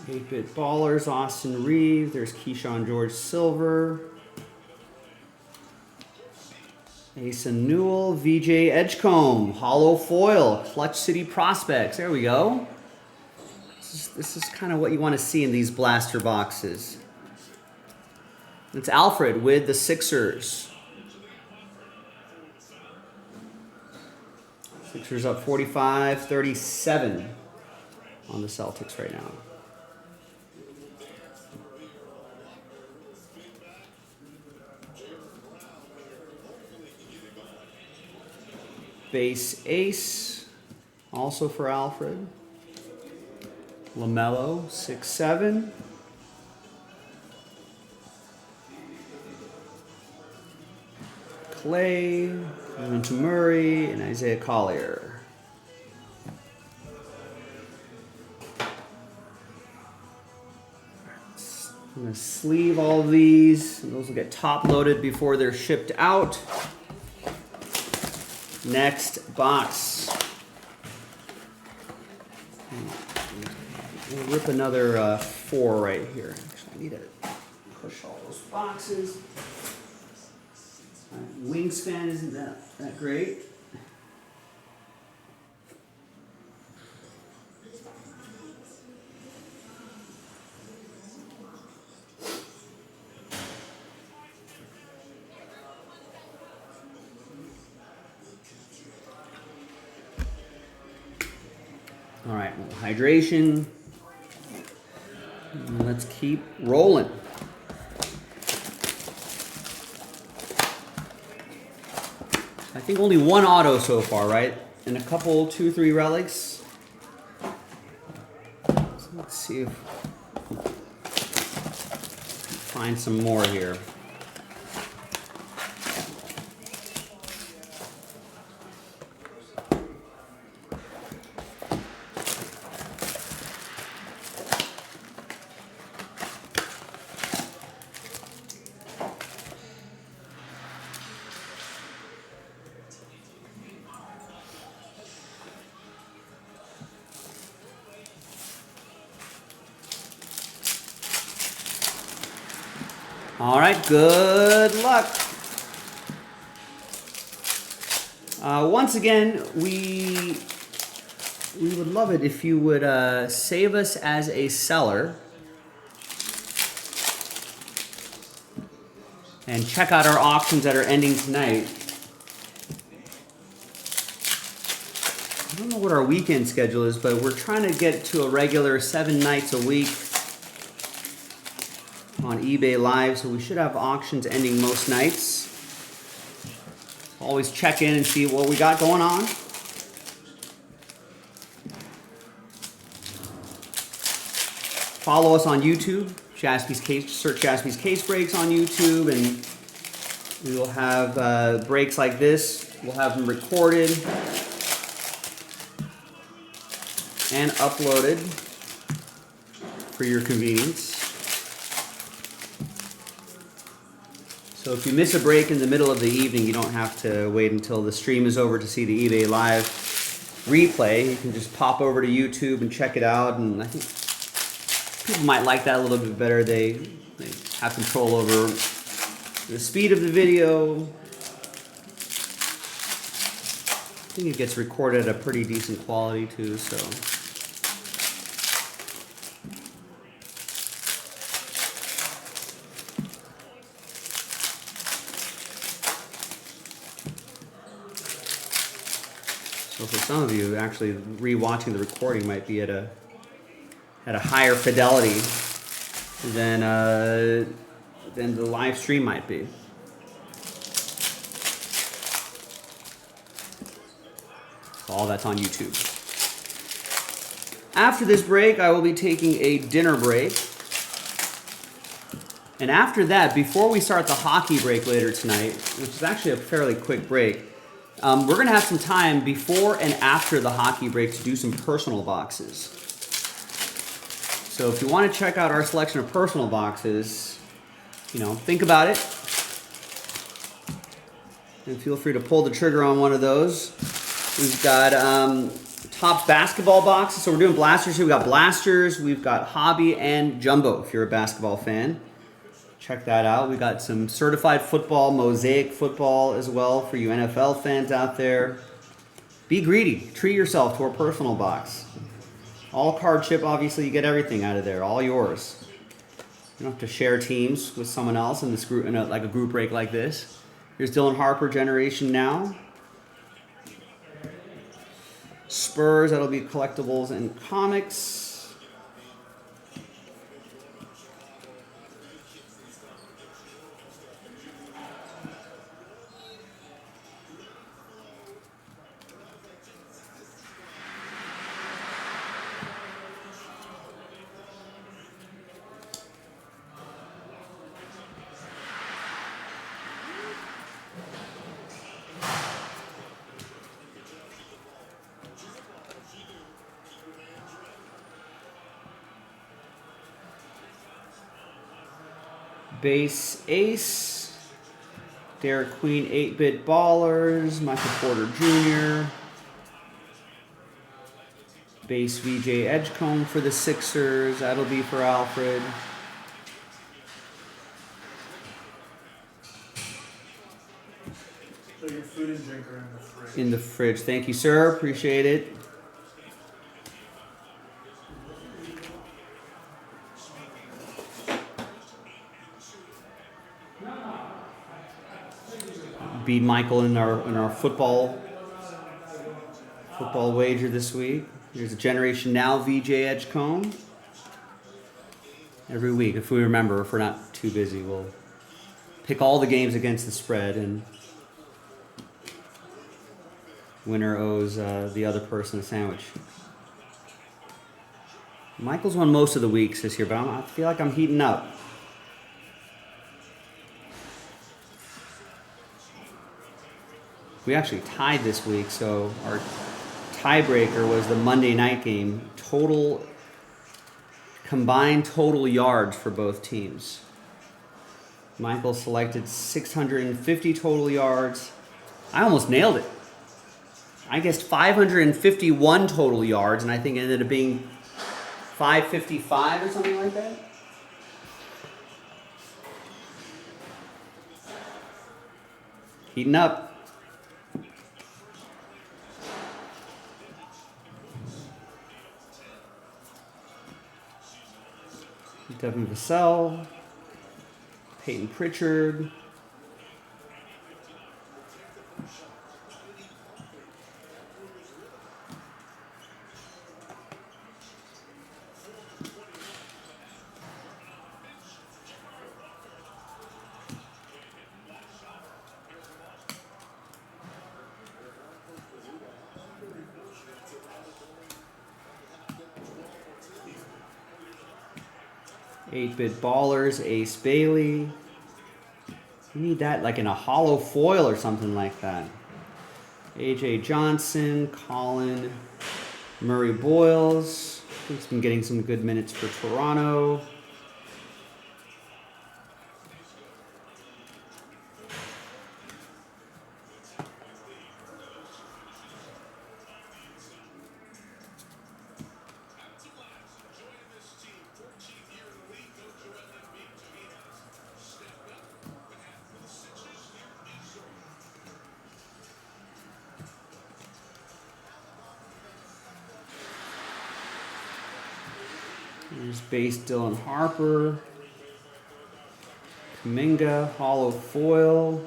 Eight-bit ballers, Austin Reeves. There's Keyshawn George Silver. Asa Newell, VJ Edgecombe, hollow foil, Clutch City Prospects. There we go. This is kind of what you want to see in these blaster boxes. It's Alfred with the Sixers. Sixers up 45-37 on the Celtics right now. Base Ace, also for Alfred. LaMelo, 6-7. Clay, Evan Murray, and Isaiah Collier. I'm going to sleeve all of these. And those will get top loaded before they're shipped out. Next box. We'll rip another 4 right here. Actually, I need to push all those boxes. Wingspan isn't that great. All right, well, hydration. Let's keep rolling. I think only one auto so far, right? And a couple, 2-3 relics. So let's see if find some more here. All right, good luck. Once again, we would love it if you would save us as a seller and check out our auctions that are ending tonight. I don't know what our weekend schedule is, but we're trying to get to a regular 7 nights a week on eBay Live, so we should have auctions ending most nights. Always check in and see what we got going on. Follow us on YouTube. Jaspy's Case, search Jaspy's Case Breaks on YouTube, and we will have breaks like this. We'll have them recorded and uploaded for your convenience. So if you miss a break in the middle of the evening, you don't have to wait until the stream is over to see the eBay Live replay. You can just pop over to YouTube and check it out, and I think people might like that a little bit better. They have control over the speed of the video. I think it gets recorded at a pretty decent quality too, so. So for some of you, actually re-watching the recording might be at a higher fidelity than the live stream might be. All that's on YouTube. After this break, I will be taking a dinner break. And after that, before we start the hockey break later tonight, which is actually a fairly quick break, we're going to have some time before and after the hockey break to do some personal boxes. So if you want to check out our selection of personal boxes, think about it. And feel free to pull the trigger on one of those. We've got Topps basketball boxes. So we're doing blasters here. We've got blasters, we've got hobby, and jumbo if you're a basketball fan. Check that out. We got some certified football, mosaic football as well for you NFL fans out there. Be greedy. Treat yourself to a personal box. All card chip, obviously, you get everything out of there. All yours. You don't have to share teams with someone else in this group, like a group break like this. Here's Dylan Harper, Generation Now. Spurs, that'll be collectibles and comics. Base Ace, Derek Queen 8-Bit Ballers, Michael Porter Jr., Base VJ Edgecombe for the Sixers, that'll be for Alfred. So your food and drink are in the fridge. In the fridge, thank you, sir, appreciate it. Beat Michael in our football wager this week. Here's a Generation Now VJ Edgecombe. Every week, if we remember, if we're not too busy, we'll pick all the games against the spread, and winner owes the other person a sandwich. Michael's won most of the weeks this year, but I feel like I'm heating up. We actually tied this week, so our tiebreaker was the Monday night game. Combined total yards for both teams. Michael selected 650 total yards. I almost nailed it. I guessed 551 total yards, and I think it ended up being 555 or something like that. Heating up. Devin Vassell, Peyton Pritchard. Eight-bit ballers, Ace Bailey. You need that like in a hollow foil or something like that. AJ Johnson, Colin, Murray Boyles. He's been getting some good minutes for Toronto. Here's base Dylan Harper. Kuminga, hollow foil.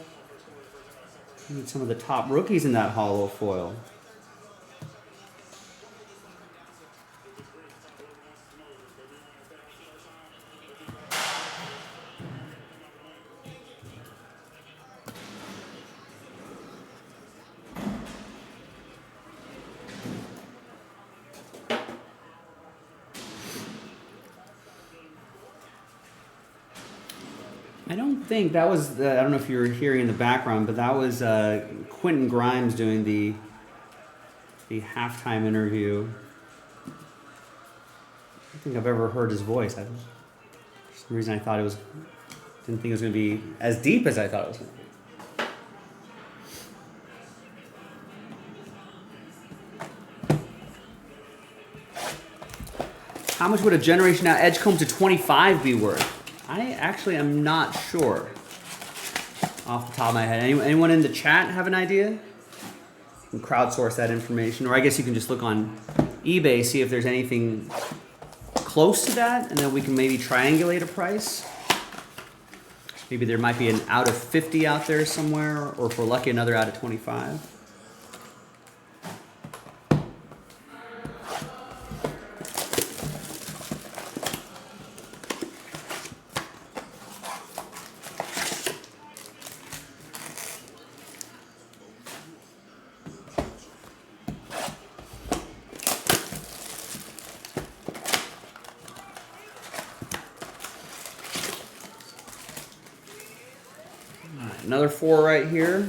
Need some of the top rookies in that hollow foil. I don't think that was, I don't know if you were hearing in the background, but that was Quentin Grimes doing the halftime interview. I don't think I've ever heard his voice. For some reason I thought didn't think it was going to be as deep as I thought it was going to be. How much would a Generation Now Edgecomb to 25 be worth? I actually am not sure off the top of my head. Anyone in the chat have an idea? You can crowdsource that information, or I guess you can just look on eBay, see if there's anything close to that, and then we can maybe triangulate a price. Maybe there might be an out of 50 out there somewhere, or if we're lucky, another out of 25. Another 4 right here.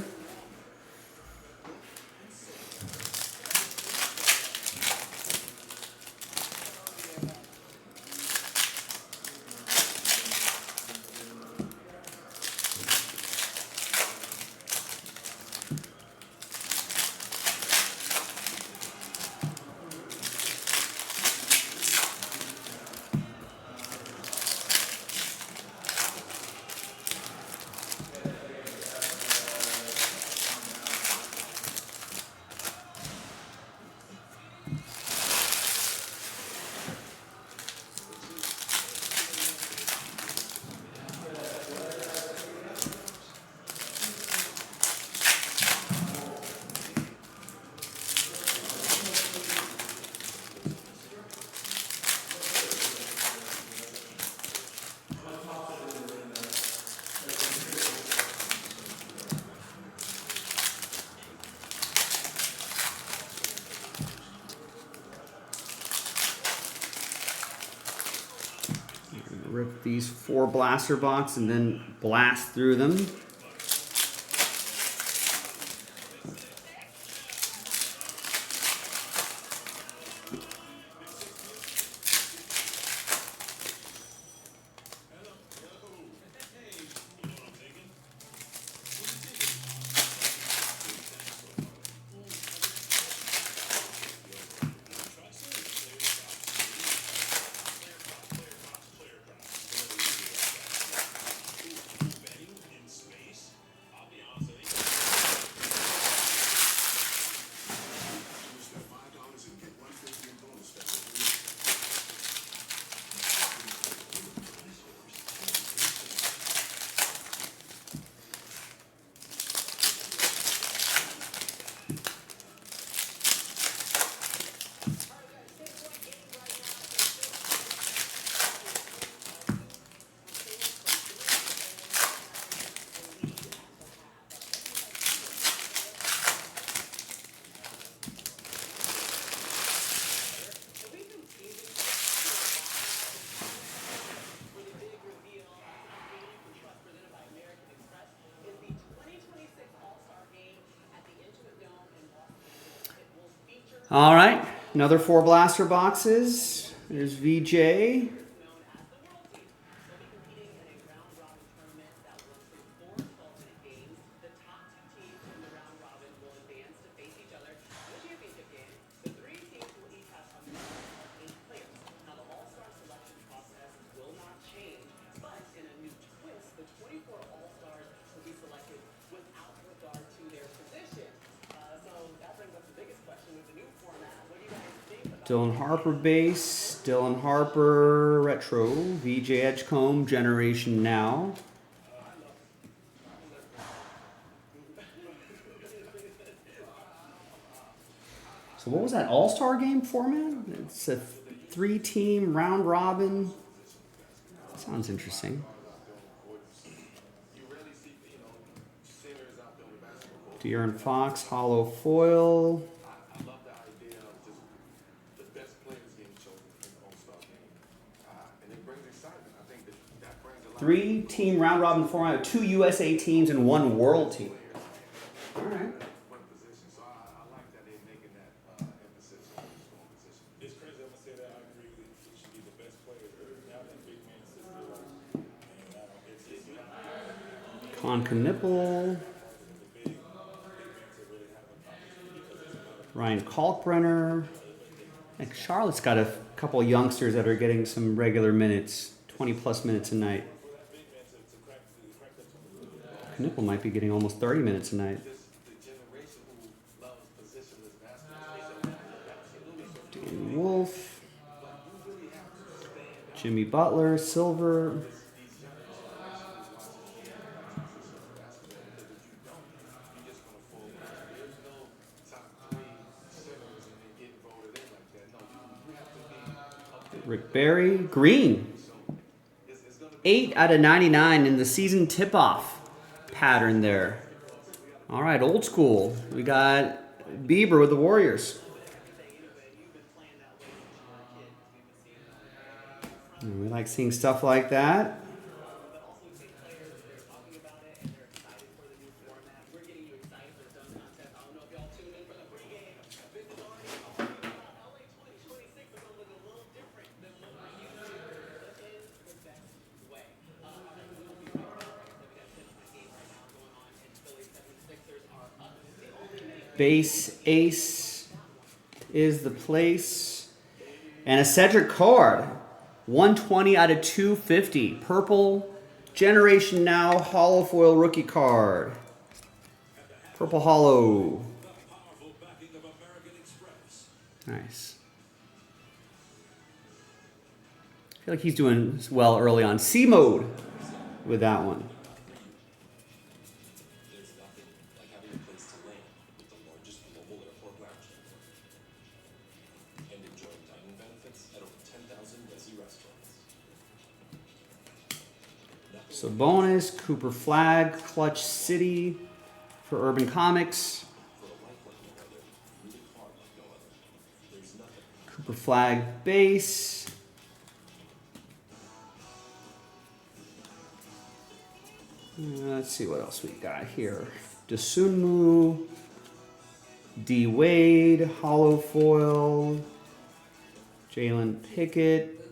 Rip these 4 blaster box and then blast through them. All right, another 4 blaster boxes. There's VJ. Dylan Harper base, Dylan Harper retro, VJ Edgecombe, Generation Now. So what was that All-Star game format? It's a 3-team round robin. Sounds interesting. De'Aaron Fox, hollow foil. 3-team round robin format, 2 USA teams and 1 world team. All right. Conca Nipple. Ryan Kalkbrenner. Like Charlotte's got a couple of youngsters that are getting some regular minutes, 20+ minutes a night. Nipple might be getting almost 30 minutes a night. Danny Wolf. Jimmy Butler, silver. Rick Barry, green. 8 out of 99 in the season tip-off pattern there. All right, old school. We got Bieber with the Warriors. And we like seeing stuff like that. Base ace is the place. And a Cedric card. 120 out of 250. Purple Generation Now hollow foil rookie card. Purple hollow. Nice. I feel like he's doing well early on. C mode with that one. So bonus, Cooper Flag, Clutch City for Urban Comics. Cooper Flag base. Let's see what else we got here. Desunmu, D Wade, hollow foil, Jalen Pickett,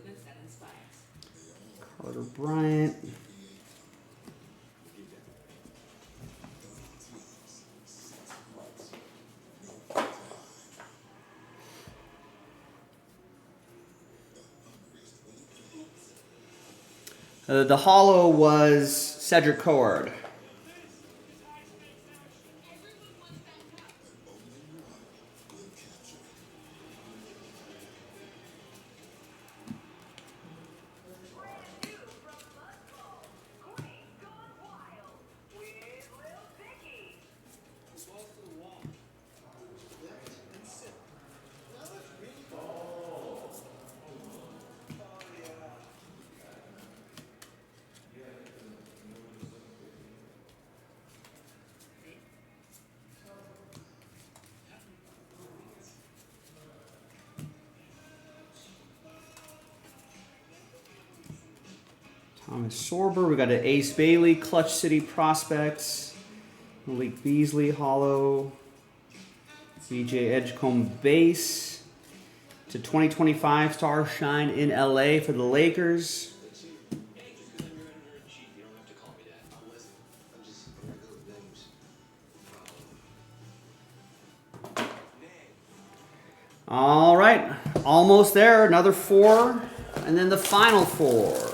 Carter Bryant. The hollow was Cedric Coward. Thomas Sorber, we got an Ace Bailey, Clutch City Prospects, Malik Beasley, hollow. BJ Edgecombe base to 2025 Star Shine in LA for the Lakers. All right, almost there. Another 4, and then the final 4.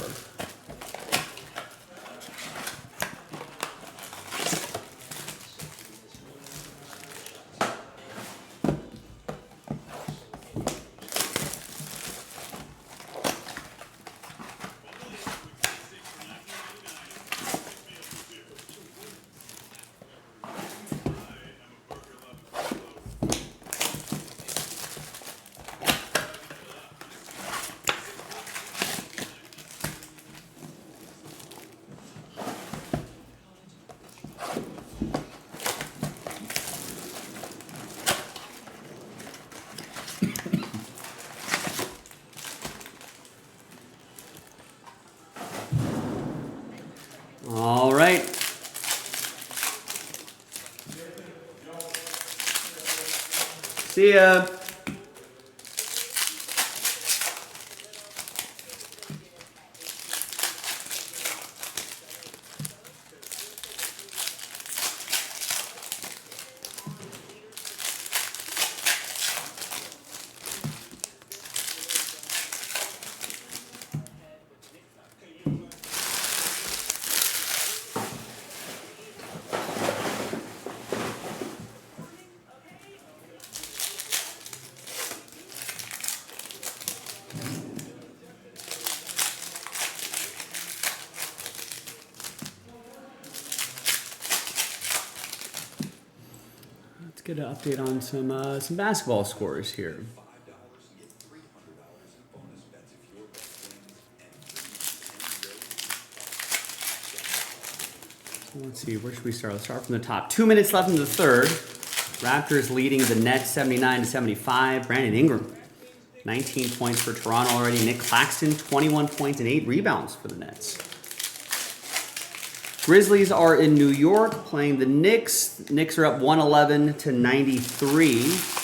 All right. See ya. Let's get an update on some basketball scores here. So let's see, where should we start? Let's start from the top. 2 minutes left in the third. Raptors leading the Nets 79-75. Brandon Ingram, 19 points for Toronto already. Nick Claxton, 21 points and 8 rebounds for the Nets. Grizzlies are in New York playing the Knicks. The Knicks are up 111-93.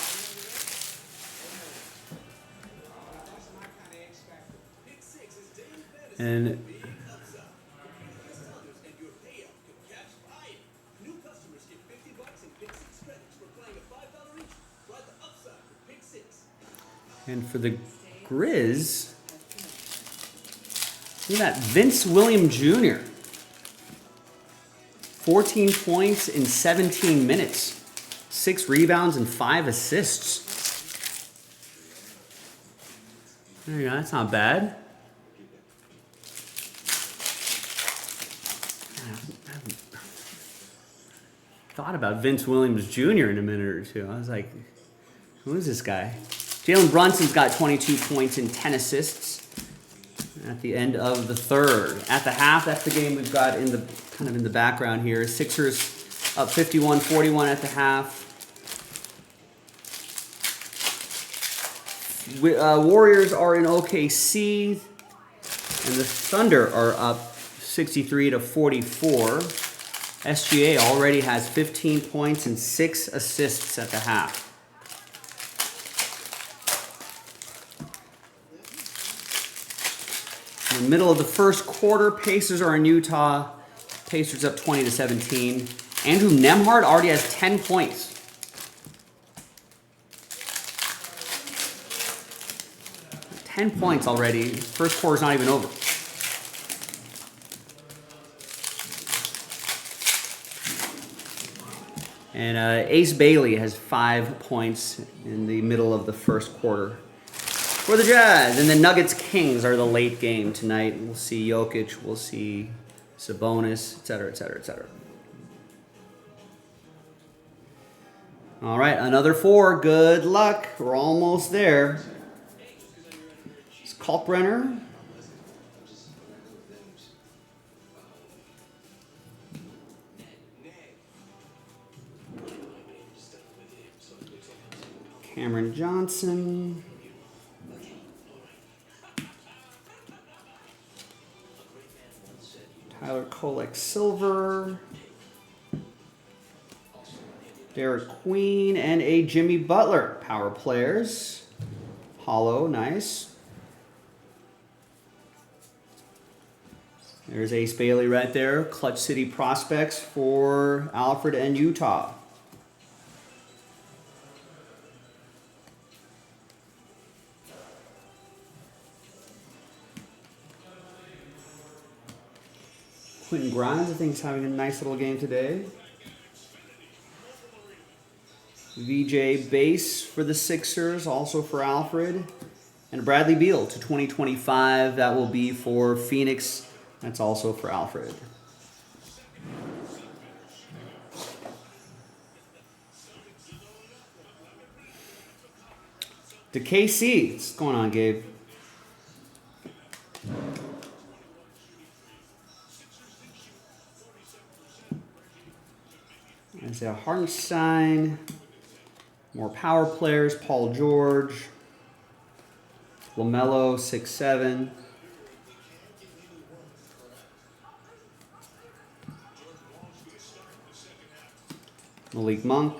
And for the Grizz, look at that, Vince Williams Jr. 14 points in 17 minutes. 6 rebounds and 5 assists. There you go, that's not bad. I haven't thought about Vince Williams Jr. in a minute or two. I was like, who is this guy? Jalen Brunson's got 22 points and 10 assists at the end of the third. At the half, that's the game we've got in the kind of in the background here. Sixers up 51-41 at the half. Warriors are in OKC, and the Thunder are up 63-44. SGA already has 15 points and 6 assists at the half. In the middle of the first quarter, Pacers are in Utah. Pacers up 20-17. Andrew Nembhard already has 10 points. Ten points already. First quarter's not even over. And Ace Bailey has 5 points in the middle of the first quarter for the Jazz. And the Nuggets Kings are the late game tonight. We'll see Jokic, we'll see Sabonis, etc., etc., etc. All right, another 4. Good luck. We're almost there. It's Kalkbrenner. Cameron Johnson. Tyler Kolek Silver. Derek Queen, and a Jimmy Butler. Power players. Hollow, nice. There's Ace Bailey right there. Clutch City prospects for Alfred and Utah. Quentin Grimes, I think, is having a nice little game today. VJ Base for the Sixers, also for Alfred. And Bradley Beal to 2025. That will be for Phoenix. That's also for Alfred. To KC. What's going on, Gabe? Isaiah Hartenstein. More power players. Paul George. LaMelo, 6'7". Malik Monk.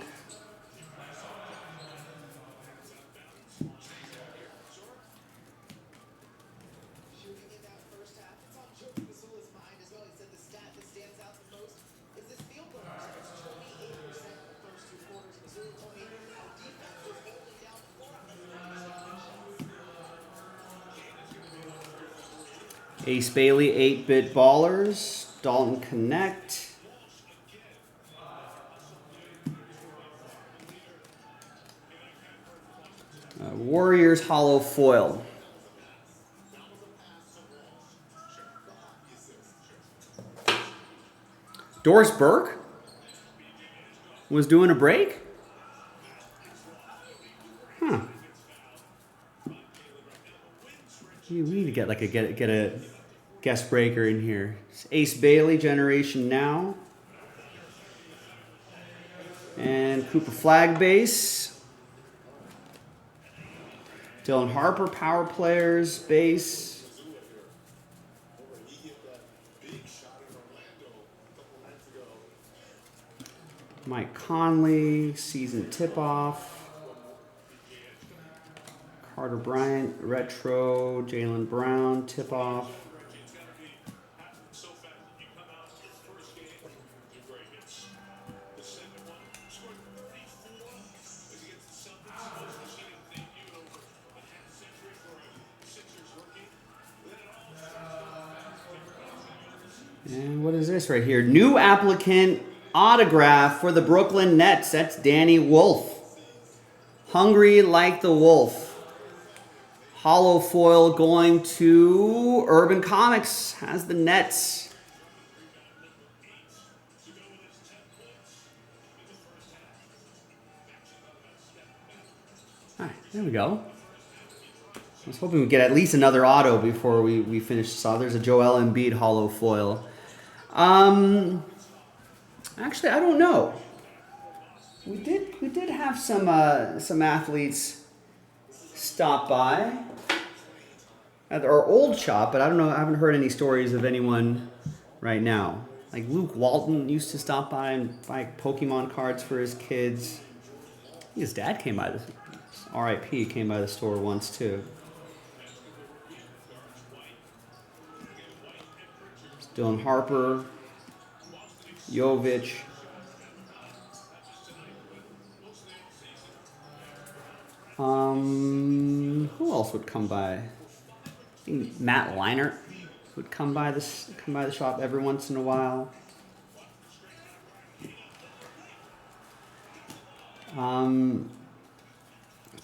Ace Bailey, 8-Bit Ballers. Dalton Connect. Warriors Hollow Foil. Doris Burke was doing a break? Huh. We need to get a guest breaker in here. It's Ace Bailey, Generation Now. And Cooper Flag Base. Dylan Harper, Power Players, Base. Mike Conley, Season Tip-Off. Carter Bryant, Retro. Jaylen Brown, Tip-Off. And what is this right here? New applicant autograph for the Brooklyn Nets. That's Danny Wolf. Hungry like the Wolf. Hollow foil going to Urban Comics. Has the Nets. All right, there we go. I was hoping we'd get at least another auto before we finish this off. There's a Joel Embiid hollow foil. Actually, I don't know. We did have some athletes stop by at our old shop, but I don't know. I haven't heard any stories of anyone right now. Like Luke Walton used to stop by and buy Pokemon cards for his kids. I think his dad came by R.I.P. came by the store once too. Dylan Harper, Jovic. Who else would come by? I think Matt Leinart would come by the shop every once in a while.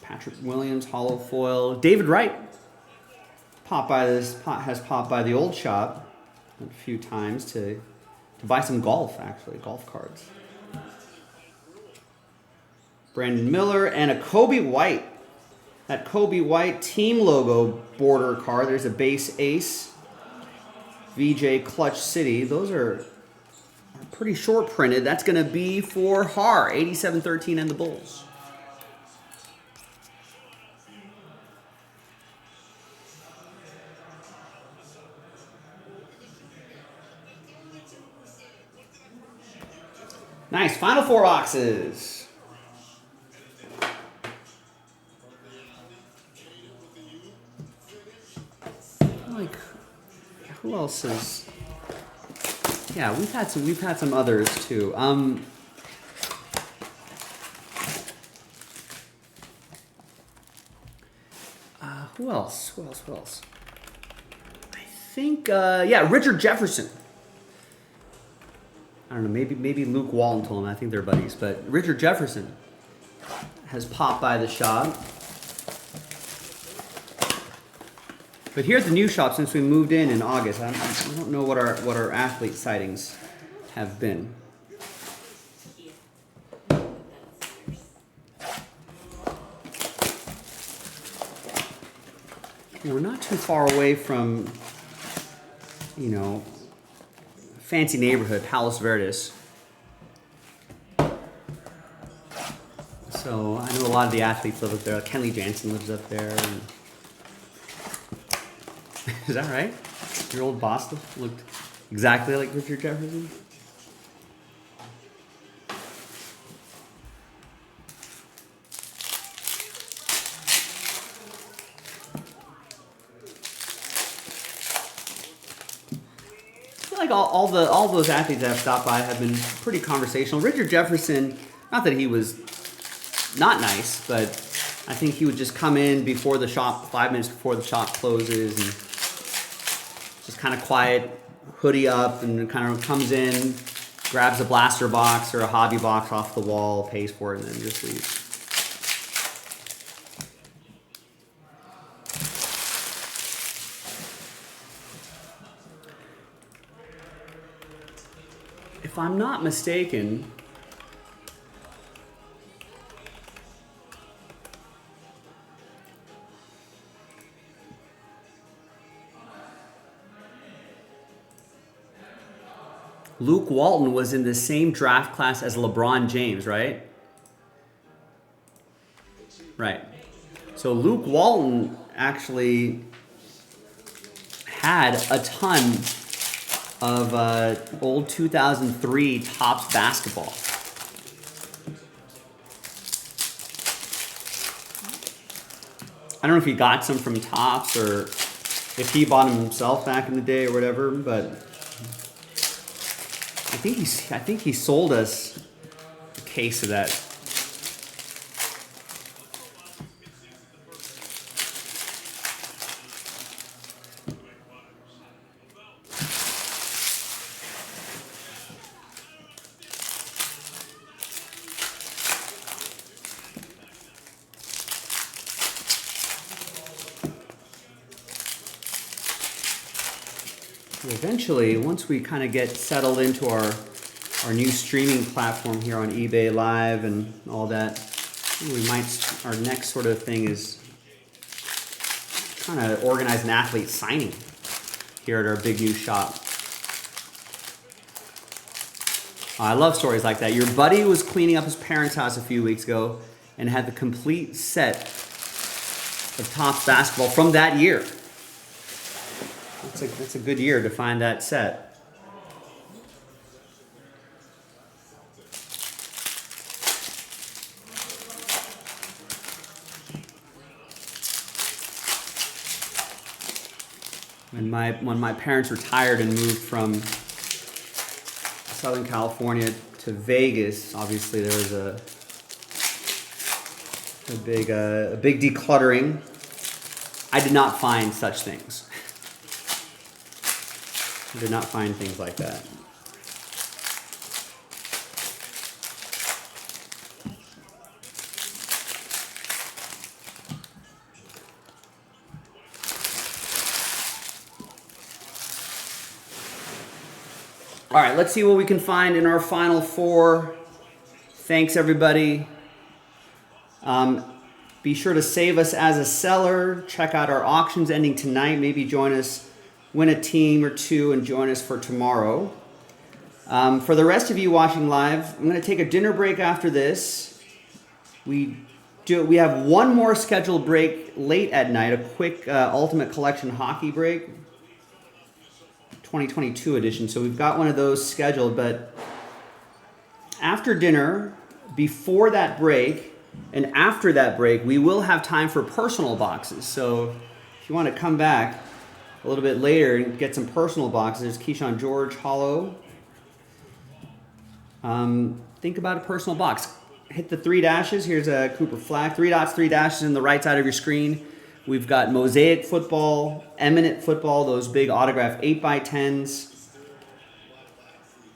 Patrick Williams, hollow foil. David Wright has popped by the old shop a few times to buy some golf cards. Brandon Miller and a Kobe White. That Kobe White team logo border card. There's a base ace. VJ Clutch City. Those are pretty short printed. That's going to be for Har, 87-13 and the Bulls. Nice. Final four boxes. who else is? Yeah, we've had some others too. Who else? Who else? I think Richard Jefferson. I don't know, maybe Luke Walton told him. I think they're buddies, but Richard Jefferson has popped by the shop. But here's the new shop since we moved in August. I don't know what our athlete sightings have been. We're not too far away from, fancy neighborhood, Palos Verdes. So I know a lot of the athletes live up there. Kenley Jansen lives up there. And is that right? Your old boss looked exactly like Richard Jefferson? I feel like all those athletes that have stopped by have been pretty conversational. Richard Jefferson, not that he was not nice, but I think he would just come in before the shop, 5 minutes before the shop closes, and just kind of quiet, hoodie up, and kind of comes in, grabs a blaster box or a hobby box off the wall, pays for it, and then just leaves. If I'm not mistaken, Luke Walton was in the same draft class as LeBron James, right? Right. So Luke Walton actually had a ton of old 2003 Topps basketball. I don't know if he got some from Topps or if he bought them himself back in the day or whatever, but I think he sold us a case of that. Eventually, once we kind of get settled into our new streaming platform here on eBay Live and all that, our next sort of thing is kind of organize an athlete signing here at our big new shop. I love stories like that. Your buddy was cleaning up his parents' house a few weeks ago and had the complete set of Topps basketball from that year. That's a good year to find that set. When my parents retired and moved from Southern California to Vegas, obviously there was a big decluttering. I did not find such things. I did not find things like that. All right, let's see what we can find in our final four. Thanks, everybody. Be sure to save us as a seller. Check out our auctions ending tonight. Maybe join us, win a team or two, and join us for tomorrow. For the rest of you watching live, I'm going to take a dinner break after this. We have one more scheduled break late at night, a quick Ultimate Collection hockey break, 2022 edition. So we've got one of those scheduled, but after dinner, before that break, and after that break, we will have time for personal boxes. So if you want to come back, a little bit later and get some personal boxes. There's Keyshawn George Hollow. Think about a personal box. Hit the 3 dashes. Here's a Cooper flag. 3 dots, 3 dashes in the right side of your screen. We've got Mosaic Football, Eminent Football, those big autograph 8x10s.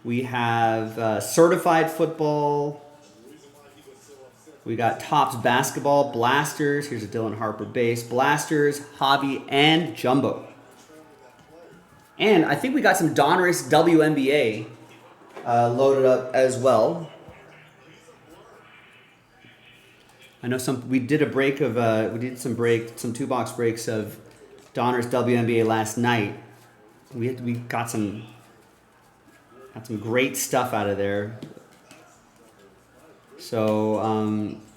We have Certified Football. We got Topps Basketball, Blasters. Here's a Dylan Harper base. Blasters, Hobby, and Jumbo. And I think we got some Donruss WNBA loaded up as well. I know we did a break of some 2-box breaks of Donruss WNBA last night. We got some great stuff out of there. So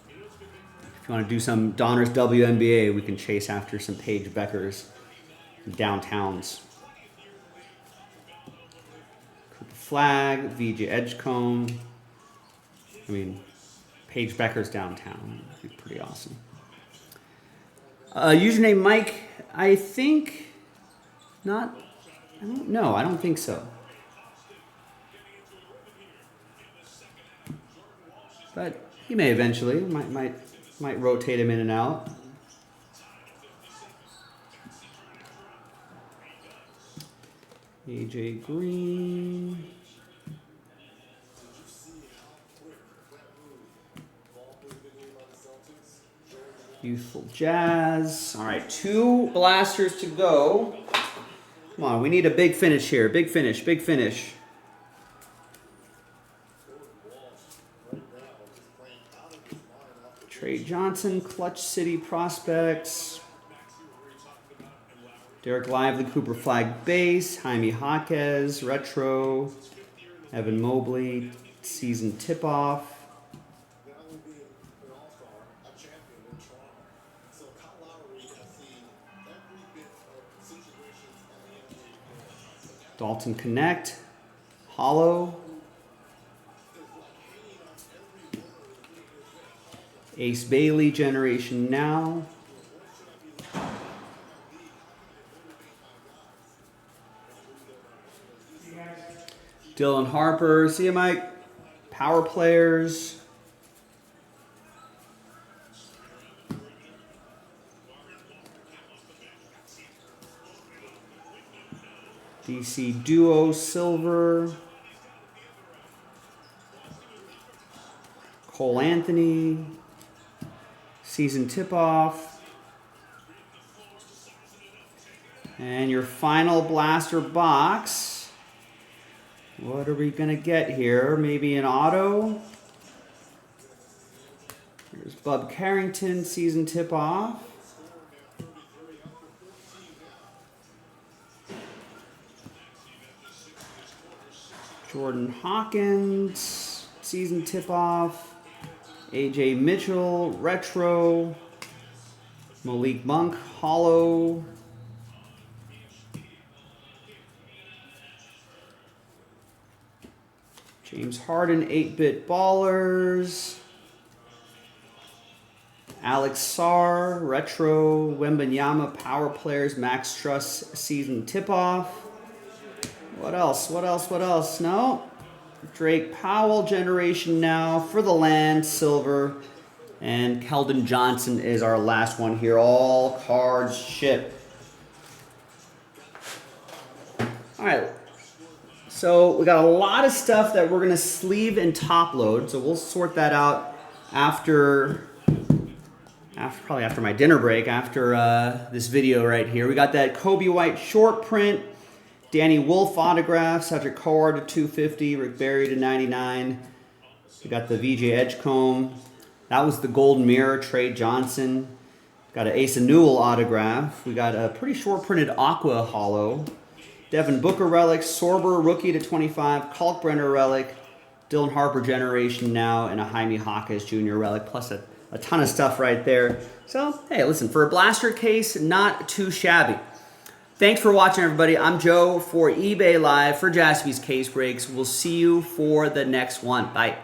if you want to do some Donruss WNBA, we can chase after some Paige Beckers downtowns. Cooper flag, VJ Edgecombe. I mean, Paige Beckers downtown. That'd be pretty awesome. Username Mike, I think not. I don't know. I don't think so. But he may eventually. Might rotate him in and out. AJ Green. Youthful Jazz. All right, 2 blasters to go. Come on, we need a big finish here. Big finish, big finish. Trey Johnson, Clutch City Prospects. Derek Lively, Cooper flag base. Jaime Jaquez, retro. Evan Mobley, season tip-off. Dalton Connect, Hollow. Ace Bailey, Generation Now. Dylan Harper, see you, Mike. Power Players. DC Duo Silver. Cole Anthony. Season tip-off. And your final blaster box. What are we going to get here? Maybe an auto. Here's Bub Carrington, season tip-off. Jordan Hawkins, season tip-off. AJ Mitchell, retro. Malik Monk, hollow. James Harden, 8-bit ballers. Alex Sarr, retro. Wembanyama, power players. Max Struss, season tip-off. What else? What else? What else? No. Drake Powell, Generation Now, For the Land, silver. And Keldon Johnson is our last one here. All cards shipped. All right. So we got a lot of stuff that we're going to sleeve and top load. So we'll sort that out probably after my dinner break, after this video right here. We got that Kobe White short print. Danny Wolf autograph, Cedric Coward to 250, Rick Barry to 99. We got the VJ Edgecombe. That was the Golden Mirror, Trey Johnson. Got an Asa Newell autograph. We got a pretty short printed Aqua Hollow. Devin Booker relic, Sorber rookie to 25, Kalkbrenner relic, Dylan Harper Generation Now, and a Jaime Jaquez Jr. relic, plus a ton of stuff right there. So, hey, listen, for a blaster case, not too shabby. Thanks for watching, everybody. I'm Joe for eBay Live for Jaspy's Case Breaks. We'll see you for the next one. Bye.